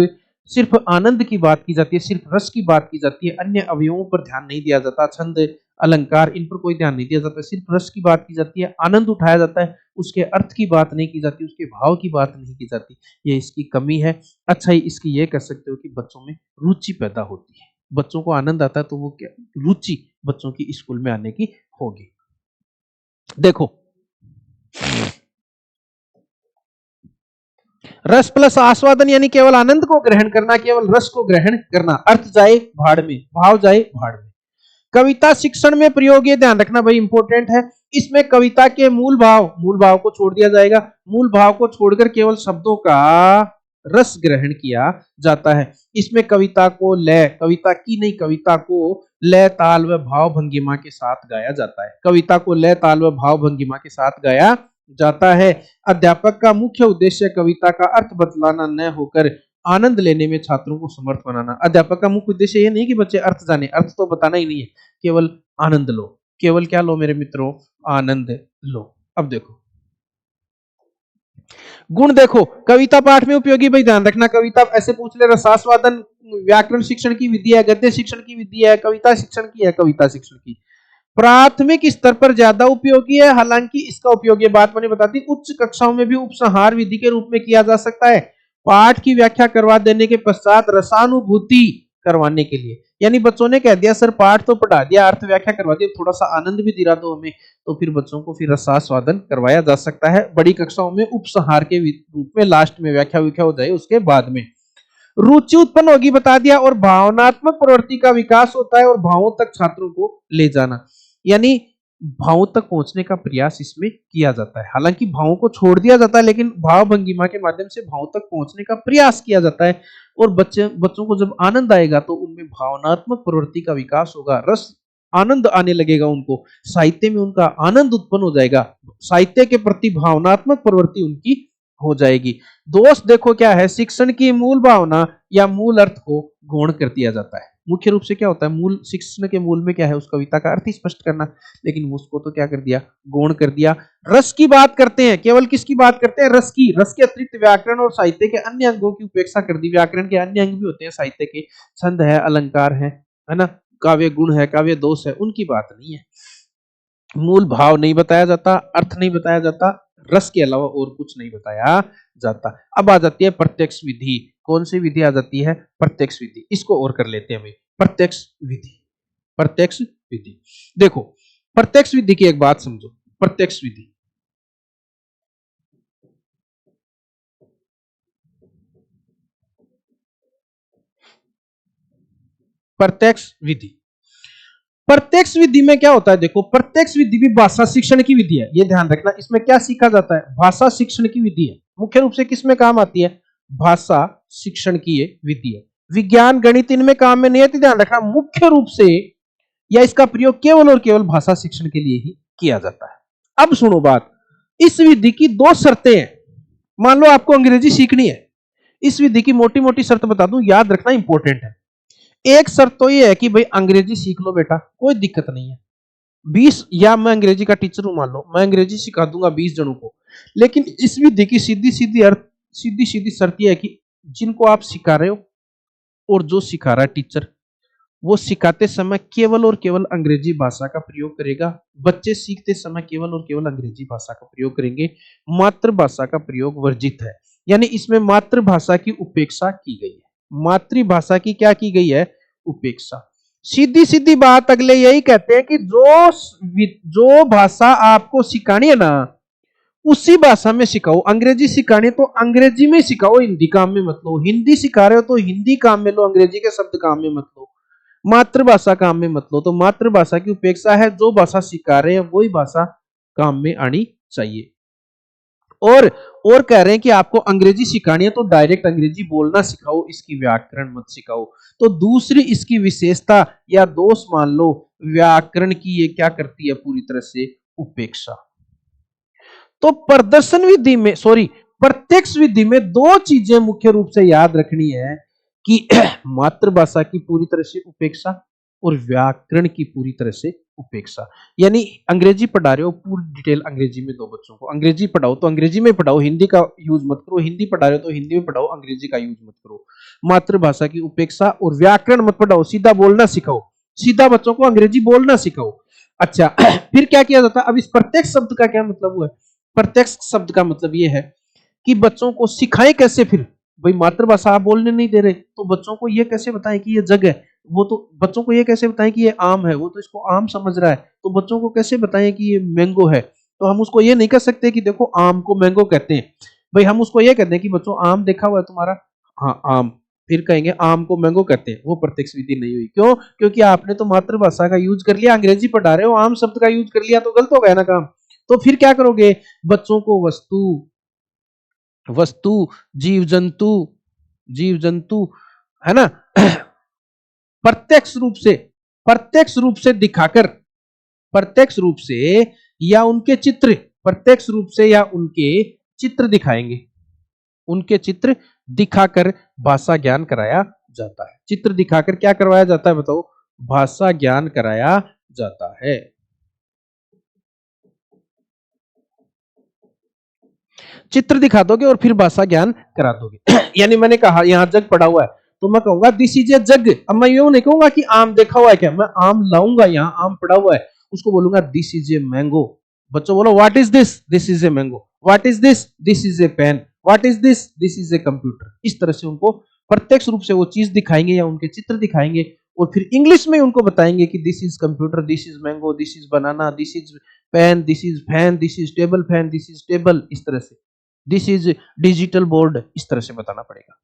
सिर्फ आनंद की बात की जाती है, सिर्फ रस की बात की जाती है, अन्य अवयवों पर ध्यान नहीं दिया जाता, छंद अलंकार इन पर कोई ध्यान नहीं दिया जाता, सिर्फ रस की बात की जाती है, आनंद उठाया जाता है, उसके अर्थ की बात नहीं की जाती, उसके भाव की बात नहीं की जाती। ये इसकी कमी है। अच्छा ही इसकी ये कह सकते हो कि बच्चों में रुचि पैदा होती है, बच्चों को आनंद आता है, तो वो क्या रुचि बच्चों की स्कूल में आने की होगी। देखो रस प्लस आस्वादन यानी केवल आनंद को ग्रहण करना, केवल रस को ग्रहण करना, अर्थ जाए भाड़ में, भाव जाए भाड़ में। कविता शिक्षण में प्रयोग, ये ध्यान रखना भाई इंपॉर्टेंट है, इसमें कविता के मूल भाव को छोड़ दिया जाएगा, मूल भाव को छोड़कर केवल शब्दों का रस ग्रहण किया जाता है। इसमें कविता को लय, कविता की नहीं, कविता को लय ताल व भाव भंगिमा के साथ गाया जाता है। कविता को लय ताल व भाव भंगिमा के साथ गाया जाता है। अध्यापक का मुख्य उद्देश्य कविता का अर्थ बतलाना न होकर आनंद लेने में छात्रों को समर्थ बनाना। अध्यापक का मुख्य उद्देश्य यह नहीं कि बच्चे अर्थ जाने, अर्थ तो बताना ही नहीं है, केवल आनंद लो। केवल क्या लो मेरे मित्रों, आनंद लो। अब देखो गुण, देखो कविता पाठ में उपयोगी, भाई ध्यान रखना, कविता ऐसे पूछ ले, रसास्वादन व्याकरण शिक्षण की विधि है, गद्य शिक्षण की विधि है, कविता शिक्षण की है, कविता शिक्षण की प्राथमिक स्तर पर ज्यादा उपयोगी है। हालांकि इसका उपयोग, ये बात मैंने बताती, उच्च कक्षाओं में भी उपसंहार विधि के रूप में किया जा सकता है, पाठ की व्याख्या करवा देने के पश्चात रसानुभूति करवाने के लिए। यानी बच्चों ने कह दिया सर पाठ तो पढ़ा दिया, अर्थ व्याख्या करवा दिया, थोड़ा सा आनंद भी दिला दो हमें, तो फिर बच्चों को फिर रसास्वादन करवाया जा सकता है बड़ी कक्षाओं में उपसंहार के रूप में, लास्ट में व्याख्या हो जाए उसके बाद में। रुचि उत्पन्न होगी बता दिया, और भावनात्मक प्रवृत्ति का विकास होता है, और भावों तक छात्रों को ले जाना, यानी भावों तक पहुंचने का प्रयास इसमें किया जाता है। हालांकि भावों को छोड़ दिया जाता है, लेकिन भाव भंगिमा के माध्यम से भावों तक पहुंचने का प्रयास किया जाता है, और बच्चों को जब आनंद आएगा तो उनमें भावनात्मक प्रवृत्ति का विकास होगा, रस आनंद आने लगेगा उनको, साहित्य में उनका आनंद उत्पन्न हो जाएगा, साहित्य के प्रति भावनात्मक प्रवृत्ति उनकी हो जाएगी। दोष देखो क्या है, शिक्षण की मूल भावना या मूल अर्थ को गौण कर दिया जाता है। मुख्य रूप से क्या होता है, मूल शिक्षण के मूल में क्या है, उस कविता का अर्थ ही स्पष्ट करना, लेकिन उसको तो क्या कर दिया, गौण कर दिया। रस की बात करते हैं, केवल किसकी बात करते हैं, रस की। रस के अतिरिक्त व्याकरण और साहित्य के अन्य अंगों की उपेक्षा कर दी। व्याकरण के अन्य अंग भी होते हैं साहित्य के, छंद है, अलंकार है ना, काव्य गुण है, काव्य दोष है, उनकी बात नहीं है। मूल भाव नहीं बताया जाता, अर्थ नहीं बताया जाता, रस के अलावा और कुछ नहीं बताया जाता। अब आ जाती है प्रत्यक्ष विधि। कौन सी विधि आ जाती है, प्रत्यक्ष विधि। इसको और कर लेते हैं भाई, प्रत्यक्ष विधि। प्रत्यक्ष विधि, देखो प्रत्यक्ष विधि की एक बात समझो। प्रत्यक्ष विधि, प्रत्यक्ष विधि, प्रत्यक्ष विधि में क्या होता है, देखो प्रत्यक्ष विधि भी भाषा शिक्षण की विधि है, ये ध्यान रखना। इसमें क्या सीखा जाता है, भाषा शिक्षण की विधि है। मुख्य रूप से किसमें काम आती है, भाषा शिक्षण की ये विधि है। विज्ञान गणित इनमें काम में नहीं आती, ध्यान रखना। मुख्य रूप से या इसका प्रयोग केवल और केवल भाषा शिक्षण के लिए ही किया जाता है। अब सुनो बात, इस विधि की दो शर्तें हैं। मान लो आपको अंग्रेजी सीखनी है, इस विधि की मोटी मोटी शर्त बता दूं, याद रखना इंपॉर्टेंट है। एक शर्त तो ये है कि भाई अंग्रेजी सीख लो बेटा, कोई दिक्कत नहीं है। 20 या मैं अंग्रेजी का टीचर हूं, मान लो मैं अंग्रेजी सिखा दूंगा 20 जनों को, लेकिन इस विधि की सीधी सीधी अर्थ, सीधी सीधी शर्त यह है कि जिनको आप सिखा रहे हो और जो सिखा रहा है टीचर, वो सिखाते समय केवल और केवल अंग्रेजी भाषा का प्रयोग करेगा। बच्चे सीखते समय केवल और केवल अंग्रेजी भाषा का प्रयोग करेंगे। मातृभाषा का प्रयोग वर्जित है, यानी इसमें मातृभाषा की उपेक्षा की गई है। मातृभाषा की क्या की गई है? उपेक्षा। सीधी सीधी बात अगले यही कहते हैं कि जो भाषा आपको सिखानी है ना, उसी भाषा में सिखाओ। अंग्रेजी सिखानी है तो अंग्रेजी में सिखाओ, हिंदी काम में मत लो। हिंदी सिखा रहे हो तो हिंदी काम में लो, अंग्रेजी के शब्द काम में मत लो। मातृभाषा काम में मत लो। तो मातृभाषा की उपेक्षा है, जो भाषा सिखा रहे हैं वही भाषा काम में आनी चाहिए। और कह रहे हैं कि आपको अंग्रेजी सिखानी है तो डायरेक्ट अंग्रेजी बोलना सिखाओ, इसकी व्याकरण मत सिखाओ। तो दूसरी इसकी विशेषता या दोष मान लो, व्याकरण की ये क्या करती है? पूरी तरह से उपेक्षा। तो प्रदर्शन विधि में, सॉरी, प्रत्यक्ष विधि में दो चीजें मुख्य रूप से याद रखनी है कि मातृभाषा की पूरी तरह से उपेक्षा और व्याकरण की पूरी तरह से उपेक्षा। यानी अंग्रेजी पढ़ा रहे हो, पूरी डिटेल अंग्रेजी में दो। बच्चों को अंग्रेजी पढ़ाओ तो अंग्रेजी में पढ़ाओ, हिंदी का यूज मत करो। हिंदी पढ़ा रहे हो तो हिंदी में पढ़ाओ, अंग्रेजी का यूज मत करो। मातृभाषा की उपेक्षा और व्याकरण मत पढ़ाओ, सीधा बोलना सिखाओ, सीधा बच्चों को अंग्रेजी बोलना सिखाओ। अच्छा, फिर क्या किया जाता है? अब इस प्रत्यक्ष शब्द का क्या मतलब हुआ? प्रत्यक्ष शब्द का मतलब यह है कि बच्चों को सिखाएं कैसे। फिर भाई मातृभाषा आप बोलने नहीं दे रहे तो बच्चों को ये कैसे बताएं कि ये जग है? वो तो बच्चों को ये कैसे बताएं कि ये आम है? वो तो इसको आम समझ रहा है। तो बच्चों को कैसे बताएं कि ये मैंगो है? तो हम उसको ये नहीं कह सकते कि देखो आम को मैंगो कहते हैं। भाई हम उसको ये कहते हैं कि बच्चों आम देखा हुआ है तुम्हारा? हाँ आम। फिर कहेंगे आम को मैंगो कहते हैं। वो प्रत्यक्ष विधि नहीं हुई। क्यों? क्योंकि आपने तो मातृभाषा का यूज कर लिया, अंग्रेजी पढ़ा रहे हो, आम शब्द का यूज कर लिया, तो गलत हो गया ना काम। तो फिर क्या करोगे? बच्चों को वस्तु, वस्तु, जीव जंतु, जीव जंतु, है ना, प्रत्यक्ष रूप से, प्रत्यक्ष रूप से दिखाकर, प्रत्यक्ष रूप से या उनके चित्र, प्रत्यक्ष रूप से या उनके चित्र दिखाएंगे। उनके चित्र दिखाकर भाषा ज्ञान कराया जाता है। चित्र दिखाकर क्या करवाया जाता है? बताओ। भाषा ज्ञान कराया जाता है। चित्र दिखा दोगे और फिर भाषा ज्ञान करा दोगे। यानी मैंने कहा यहां जग पड़ा हुआ है तो मैं कहूंगा दिस इज ए जग। अब मैं यूं नहीं कहूंगा कि आम देखा हुआ है क्या, मैं आम लाऊंगा, यहां आम पड़ा हुआ है, उसको बोलूंगा दिस इज ए मैंगो। बच्चों बोलो what is this? This is a mango. What is this? This is a pen. What is this? This is a computer. इस तरह से उनको प्रत्यक्ष रूप से वो चीज दिखाएंगे या उनके चित्र दिखाएंगे और फिर इंग्लिश में उनको बताएंगे कि this is computer, this is mango, this is banana, this is pen, this is fan, this is table fan, this is table. इस तरह से दिस इज डिजिटल बोर्ड, इस तरह से बताना पड़ेगा।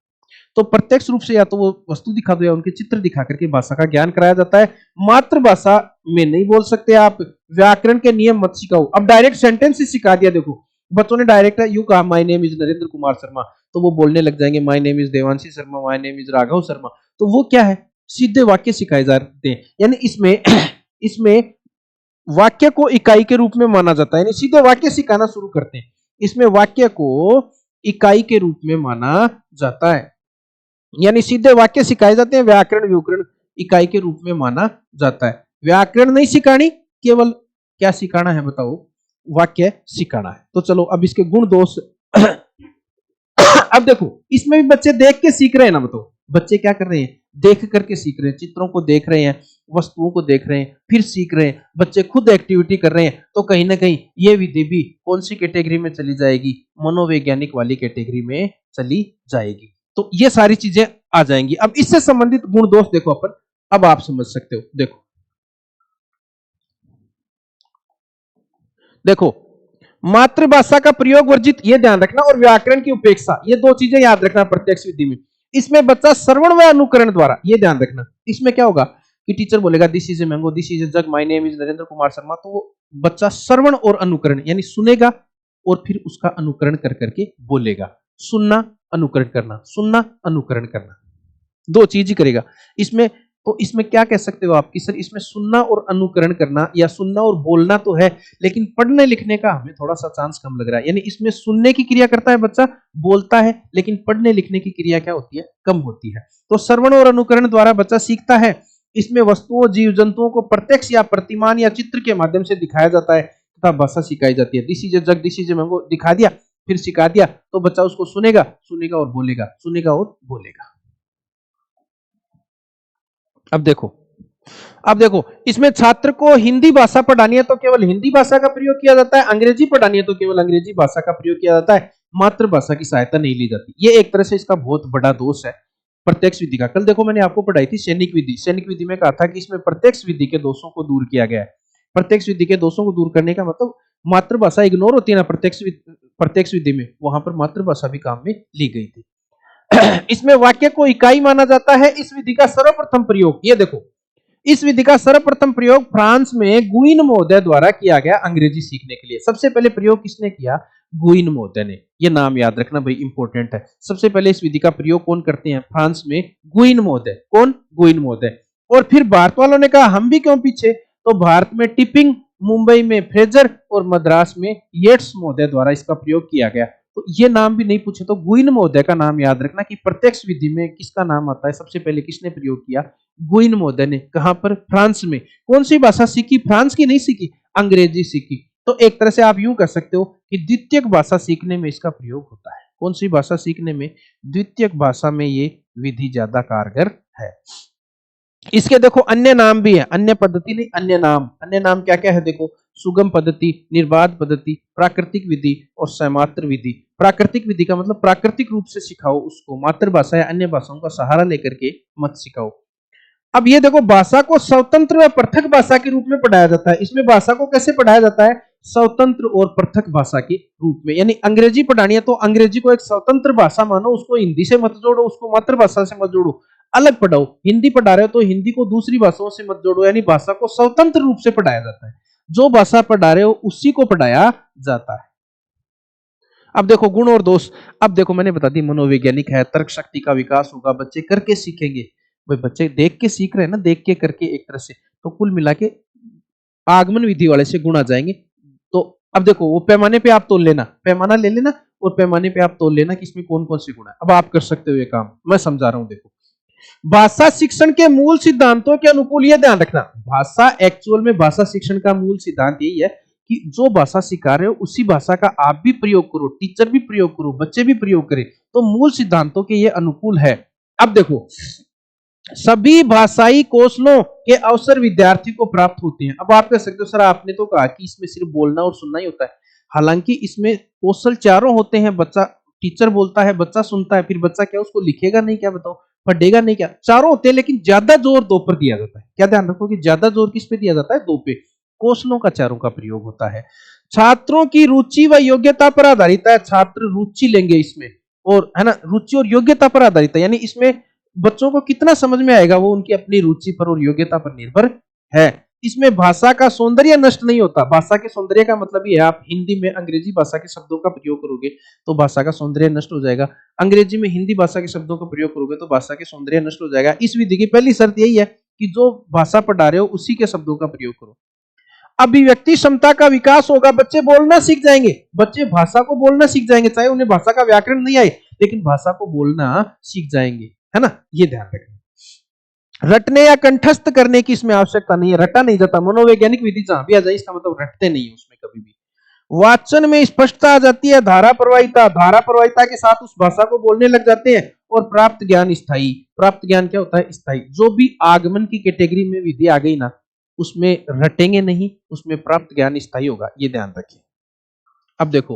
तो प्रत्यक्ष रूप से या तो वो वस्तु दिखा दो या उनके चित्र दिखा करके भाषा का ज्ञान कराया जाता है। मातृभाषा में नहीं बोल सकते आप, व्याकरण के नियम मत सिखाओ। अब डायरेक्ट सेंटेंस ही सिखा दिया। देखो बच्चों ने डायरेक्ट यू कहा my name is Narendra Kumar Sharma, तो वो बोलने लग जाएंगे my name is Devanshi Sharma, my name is Raghav Sharma. तो वो क्या है? सीधे वाक्य सिखाए जाते हैं। यानी इसमें इसमें वाक्य को इकाई के रूप में माना जाता है, यानी सीधे वाक्य सिखाना शुरू करते हैं। इसमें वाक्य को इकाई के रूप में माना जाता है, यानी सीधे वाक्य सिखाए जाते हैं। व्याकरण व्युकरण इकाई के रूप में माना जाता है। व्याकरण नहीं सिखानी, केवल क्या सिखाना है? बताओ, वाक्य सिखाना है। तो चलो अब इसके गुण दोष अब देखो इसमें भी बच्चे देख के सीख रहे हैं ना। बताओ बच्चे क्या कर रहे हैं? देख करके सीख रहे हैं, चित्रों को देख रहे हैं, वस्तुओं को देख रहे हैं, फिर सीख रहे हैं। बच्चे खुद एक्टिविटी कर रहे हैं। तो कहीं ना कहीं ये विधि भी कौन सी कैटेगरी में चली जाएगी? मनोवैज्ञानिक वाली कैटेगरी में चली जाएगी। तो ये सारी चीजें आ जाएंगी। अब इससे संबंधित गुण दोष देखो अपन, अब आप समझ सकते हो। देखो देखो मातृभाषा का प्रयोग वर्जित, ये ध्यान रखना, और व्याकरण की उपेक्षा, ये दो चीजें याद रखना प्रत्यक्ष विधि में। इसमें बच्चा श्रवण व अनुकरण द्वारा, ये ध्यान रखना, इसमें क्या होगा कि टीचर बोलेगा this is a mango, this is A jug, my name is Narendra Kumar Sharma, तो वो बच्चा श्रवण और अनुकरण यानी सुनेगा और फिर उसका अनुकरण कर करके बोलेगा। सुनना, अनुकरण करना, सुनना, अनुकरण करना, दो चीज ही करेगा। इसमें तो इसमें क्या कह सकते हो आप कि सर इसमें सुनना और अनुकरण करना या सुनना और बोलना तो है, लेकिन पढ़ने लिखने का हमें थोड़ा सा चांस कम लग रहा है। यानी इसमें सुनने की क्रिया करता है बच्चा, बोलता है, लेकिन पढ़ने लिखने की क्रिया क्या होती है, कम होती है। तो श्रवण और अनुकरण द्वारा बच्चा सीखता है। इसमें वस्तुओं जीव जंतुओं को प्रत्यक्ष या प्रतिमान या चित्र के माध्यम से दिखाया जाता है तथा भाषा सिखाई जाती है। This is A jug, this is a mango दिखा दिया, फिर सिखा दिया, तो बच्चा उसको सुनेगा, सुनेगा और बोलेगा, सुनेगा और बोलेगा। अब देखो इसमें छात्र को हिंदी भाषा पढ़ानी है तो केवल हिंदी भाषा का प्रयोग किया जाता है, अंग्रेजी पढ़ानी है तो केवल अंग्रेजी भाषा का प्रयोग किया जाता है, मातृभाषा की सहायता नहीं ली जाती। ये एक तरह से इसका बहुत बड़ा दोष है प्रत्यक्ष विधि का। कल देखो मैंने आपको पढ़ाई थी सैनिक विधि, सैनिक विधि में कहा था कि इसमें प्रत्यक्ष विधि के दोषों को दूर किया गया है। प्रत्यक्ष विधि के दोषों को दूर करने का मतलब मातृभाषा इग्नोर होती है ना प्रत्यक्ष विधि में, वहां पर मातृभाषा भी काम में ली गई थी। इसमें वाक्य को इकाई माना जाता है। इस विधि का सर्वप्रथम प्रयोग, ये देखो, इस विधि का सर्वप्रथम प्रयोग फ्रांस में गुइन महोदय द्वारा किया गया अंग्रेजी सीखने के लिए। सबसे पहले प्रयोग किसने किया, गुइन महोदय ने। ये नाम याद रखना भाई, इंपॉर्टेंट है। सबसे पहले इस विधि का प्रयोग कौन करते हैं, फ्रांस में गुइन महोदय। कौन, गुइन महोदय। और फिर भारत वालों ने कहा हम भी क्यों पीछे, तो भारत में टिपिंग, मुंबई में फ्रेजर और मद्रास में येट्स महोदय द्वारा इसका प्रयोग किया गया। तो ये नाम भी नहीं पूछे तो गुइन महोदय का नाम याद रखना कि प्रत्यक्ष विधि में किसका नाम आता है, सबसे पहले किसने प्रयोग किया, गुइन महोदय ने। कहां पर, फ्रांस में। कौन सी भाषा सीखी, फ्रांस की नहीं सीखी, अंग्रेजी सीखी। तो एक तरह से आप यूं कर सकते हो कि द्वितीयक भाषा सीखने में इसका प्रयोग होता है। कौन सी भाषा सीखने में, द्वितीयक भाषा में ये विधि ज्यादा कारगर है। इसके देखो अन्य नाम भी है, अन्य पद्धति नहीं, अन्य नाम। अन्य नाम क्या क्या है देखो, सुगम पद्धति, निर्बाध पद्धति, प्राकृतिक विधि और सैमात्र विधि। प्राकृतिक विधि का मतलब प्राकृतिक रूप से सिखाओ उसको, मातृभाषा या अन्य भाषाओं का सहारा लेकर के मत सिखाओ। अब ये देखो, भाषा को स्वतंत्र व पृथक भाषा के रूप में पढ़ाया जाता है। इसमें भाषा को कैसे पढ़ाया जाता है, स्वतंत्र और पृथक भाषा के रूप में। यानी अंग्रेजी पढ़ानी है तो अंग्रेजी को एक स्वतंत्र भाषा मानो, उसको हिंदी से मत जोड़ो, उसको मातृभाषा से मत जोड़ो, अलग पढ़ाओ। हिंदी पढ़ा रहे हो तो हिंदी को दूसरी भाषाओं से मत जोड़ो, यानी भाषा को स्वतंत्र रूप से पढ़ाया जाता है। जो भाषा पढ़ा रहे हो उसी को पढ़ाया जाता है। अब देखो गुण और दोष। अब देखो मैंने बता दी मनोवैज्ञानिक है, तर्क शक्ति का विकास होगा, बच्चे करके सीखेंगे। भाई बच्चे देख के सीख रहे हैं ना, देख के करके एक तरह से। तो कुल मिला के आगमन विधि वाले से गुण आ जाएंगे। तो अब देखो वो पैमाने पे आप तोल लेना, पैमाना ले लेना और पैमाने पे आप तोल लेना कि इसमें कौन कौन से गुण है। अब आप कर सकते हो ये काम, मैं समझा रहा हूं। देखो, भाषा शिक्षण के मूल सिद्धांतों के अनुकूल, ये ध्यान रखना, भाषा एक्चुअल में भाषा शिक्षण का मूल सिद्धांत यही है कि जो भाषा सिखा रहे हो उसी भाषा का आप भी प्रयोग करो, टीचर भी प्रयोग करो, बच्चे भी प्रयोग करें। तो मूल सिद्धांतों के ये अनुकूल है। अब देखो, सभी भाषाई कौशलों के अवसर विद्यार्थी को प्राप्त होते हैं। अब आप कह सकते हो सर आपने तो कहा कि इसमें सिर्फ बोलना और सुनना ही होता है। हालांकि इसमें कौशल चारों होते हैं। बच्चा, टीचर बोलता है, बच्चा सुनता है, फिर बच्चा क्या उसको लिखेगा नहीं क्या, बताओ, पढ़ेगा नहीं क्या, चारों होते हैं। लेकिन ज्यादा जोर दो पर दिया जाता है। क्या ध्यान रखो कि ज्यादा जोर किस पे दिया जाता है, दो पे। कौशलों का चारों का प्रयोग होता है। छात्रों की रुचि व योग्यता पर आधारित है। छात्र रुचि लेंगे इसमें, और है ना, रुचि और योग्यता पर आधारित है। यानी इसमें बच्चों को कितना समझ में आएगा वो उनकी अपनी रुचि पर और योग्यता पर निर्भर है। इसमें भाषा का सौंदर्य नष्ट नहीं होता। भाषा के सौंदर्य का मतलब ये है, आप हिंदी में अंग्रेजी भाषा के शब्दों का प्रयोग करोगे तो भाषा का सौंदर्य नष्ट हो जाएगा, अंग्रेजी में हिंदी भाषा के शब्दों का प्रयोग करोगे तो भाषा के सौंदर्य नष्ट हो जाएगा। इस विधि की पहली शर्त यही है कि जो भाषा पढ़ा रहे हो उसी के शब्दों का प्रयोग करो। अभिव्यक्ति क्षमता का विकास होगा, बच्चे बोलना सीख जाएंगे, बच्चे भाषा को बोलना सीख जाएंगे, चाहे उन्हें भाषा का व्याकरण नहीं आए लेकिन भाषा को बोलना सीख जाएंगे, है ना, ये ध्यान रखना। रटने या कंठस्थ करने की इसमें आवश्यकता नहीं है, रटा नहीं जाता। मनोवैज्ञानिक विधि जहां भी आ जाए इसका मतलब रटते नहीं है उसमें कभी भी। वाचन में स्पष्टता आ जाती है, धारा प्रवाहिता, धारा प्रवाहिता के साथ उस भाषा को बोलने लग जाते हैं। और प्राप्त ज्ञान स्थायी। प्राप्त ज्ञान क्या होता है, स्थायी। जो भी आगमन की कैटेगरी में विधि आ गई ना, उसमें रटेंगे नहीं, उसमें प्राप्त ज्ञान स्थायी होगा, ये ध्यान रखिए। अब देखो,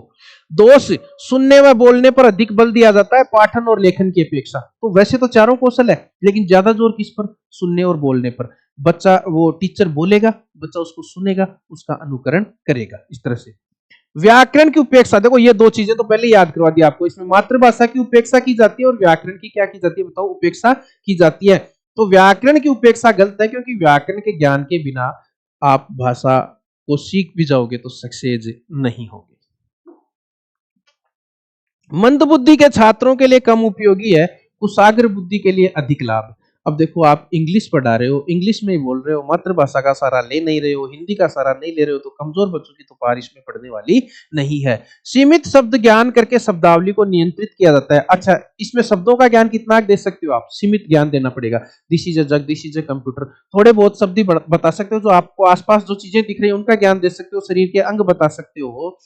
दोष, सुनने व बोलने पर अधिक बल दिया जाता है पाठन और लेखन की अपेक्षा। तो वैसे तो चारों कौशल है लेकिन ज्यादा जोर किस पर, सुनने और बोलने पर। बच्चा, वो टीचर बोलेगा, बच्चा उसको सुनेगा, उसका अनुकरण करेगा, इस तरह से। व्याकरण की उपेक्षा, देखो ये दो चीजें तो पहले याद करवा दी आपको। इसमें मातृभाषा की उपेक्षा की जाती है और व्याकरण की क्या की जाती है, बताओ, उपेक्षा की जाती है। तो व्याकरण की उपेक्षा गलत है, क्योंकि व्याकरण के ज्ञान के बिना आप भाषा को सीख भी जाओगे तो सक्सेस नहीं होगे। मंद बुद्धि के छात्रों के लिए कम उपयोगी है, कुशाग्र बुद्धि के लिए अधिक लाभ। अब देखो आप इंग्लिश पढ़ा रहे हो, इंग्लिश में ही बोल रहे हो, मातृभाषा का सहारा ले नहीं रहे हो, हिंदी का सहारा नहीं ले रहे हो, तो कमजोर बच्चों की तो पार इसमें पड़ने वाली नहीं है। सीमित शब्द ज्ञान करके शब्दावली को नियंत्रित किया जाता है। अच्छा, इसमें शब्दों का ज्ञान कितना दे सकते हो आप? सीमित ज्ञान देना पड़ेगा। This is a jug, this is a computer, थोड़े बहुत शब्द ही बता सकते हो, जो आपको आसपास जो चीजें दिख रही है उनका ज्ञान दे सकते हो, शरीर के अंग बता सकते हो,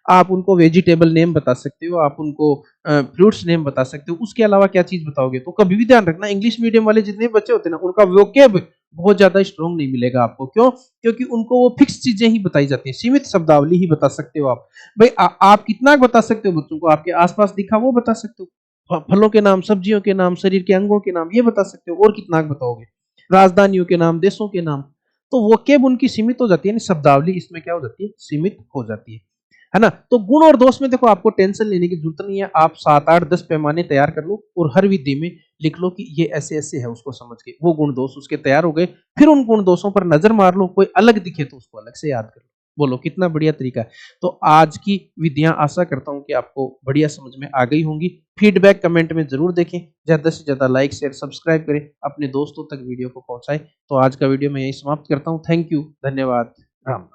आप उनको वेजिटेबल नेम बता सकते हो, आप उनको फ्रूट्स नेम बता सकते हो, उसके अलावा क्या चीज बताओगे? तो कभी भी ध्यान रखना, इंग्लिश मीडियम वाले जितने बच्चे होते हैं ना, उनका वोकेब बहुत ज्यादा स्ट्रॉन्ग नहीं मिलेगा आपको। क्यों? क्योंकि उनको वो फिक्स चीजें ही बताई जाती है, सीमित शब्दावली ही बता सकते हो आप। भाई आप कितना बता सकते हो बच्चों को? आपके आसपास दिखा वो बता सकते हो, फलों के नाम, सब्जियों के नाम, शरीर के अंगों के नाम, ये बता सकते हो, और कितना बताओगे? राजधानियों के नाम, देशों के नाम। तो वोकेब उनकी सीमित हो जाती है, शब्दावली इसमें क्या हो जाती है? सीमित हो जाती है ना? तो गुण और दोष में देखो आपको टेंशन लेने की जरूरत नहीं है, आप 7 8 10 पैमाने तैयार कर लो और हर विधि में लिख लो कि ये ऐसे ऐसे है, उसको समझ के वो गुण दोष उसके तैयार हो गए। फिर उन गुण दोषों पर नजर मार लो, कोई अलग दिखे तो उसको अलग से याद कर लो। बोलो कितना बढ़िया तरीका है। तो आज की विधियां आशा करता हूं कि आपको बढ़िया समझ में आ गई होंगी। फीडबैक कमेंट में जरूर देखें, ज्यादा से ज्यादा लाइक शेयर सब्सक्राइब करें, अपने दोस्तों तक वीडियो को पहुंचाएं। तो आज का वीडियो मैं यही समाप्त करता हूं। थैंक यू, धन्यवाद, राम।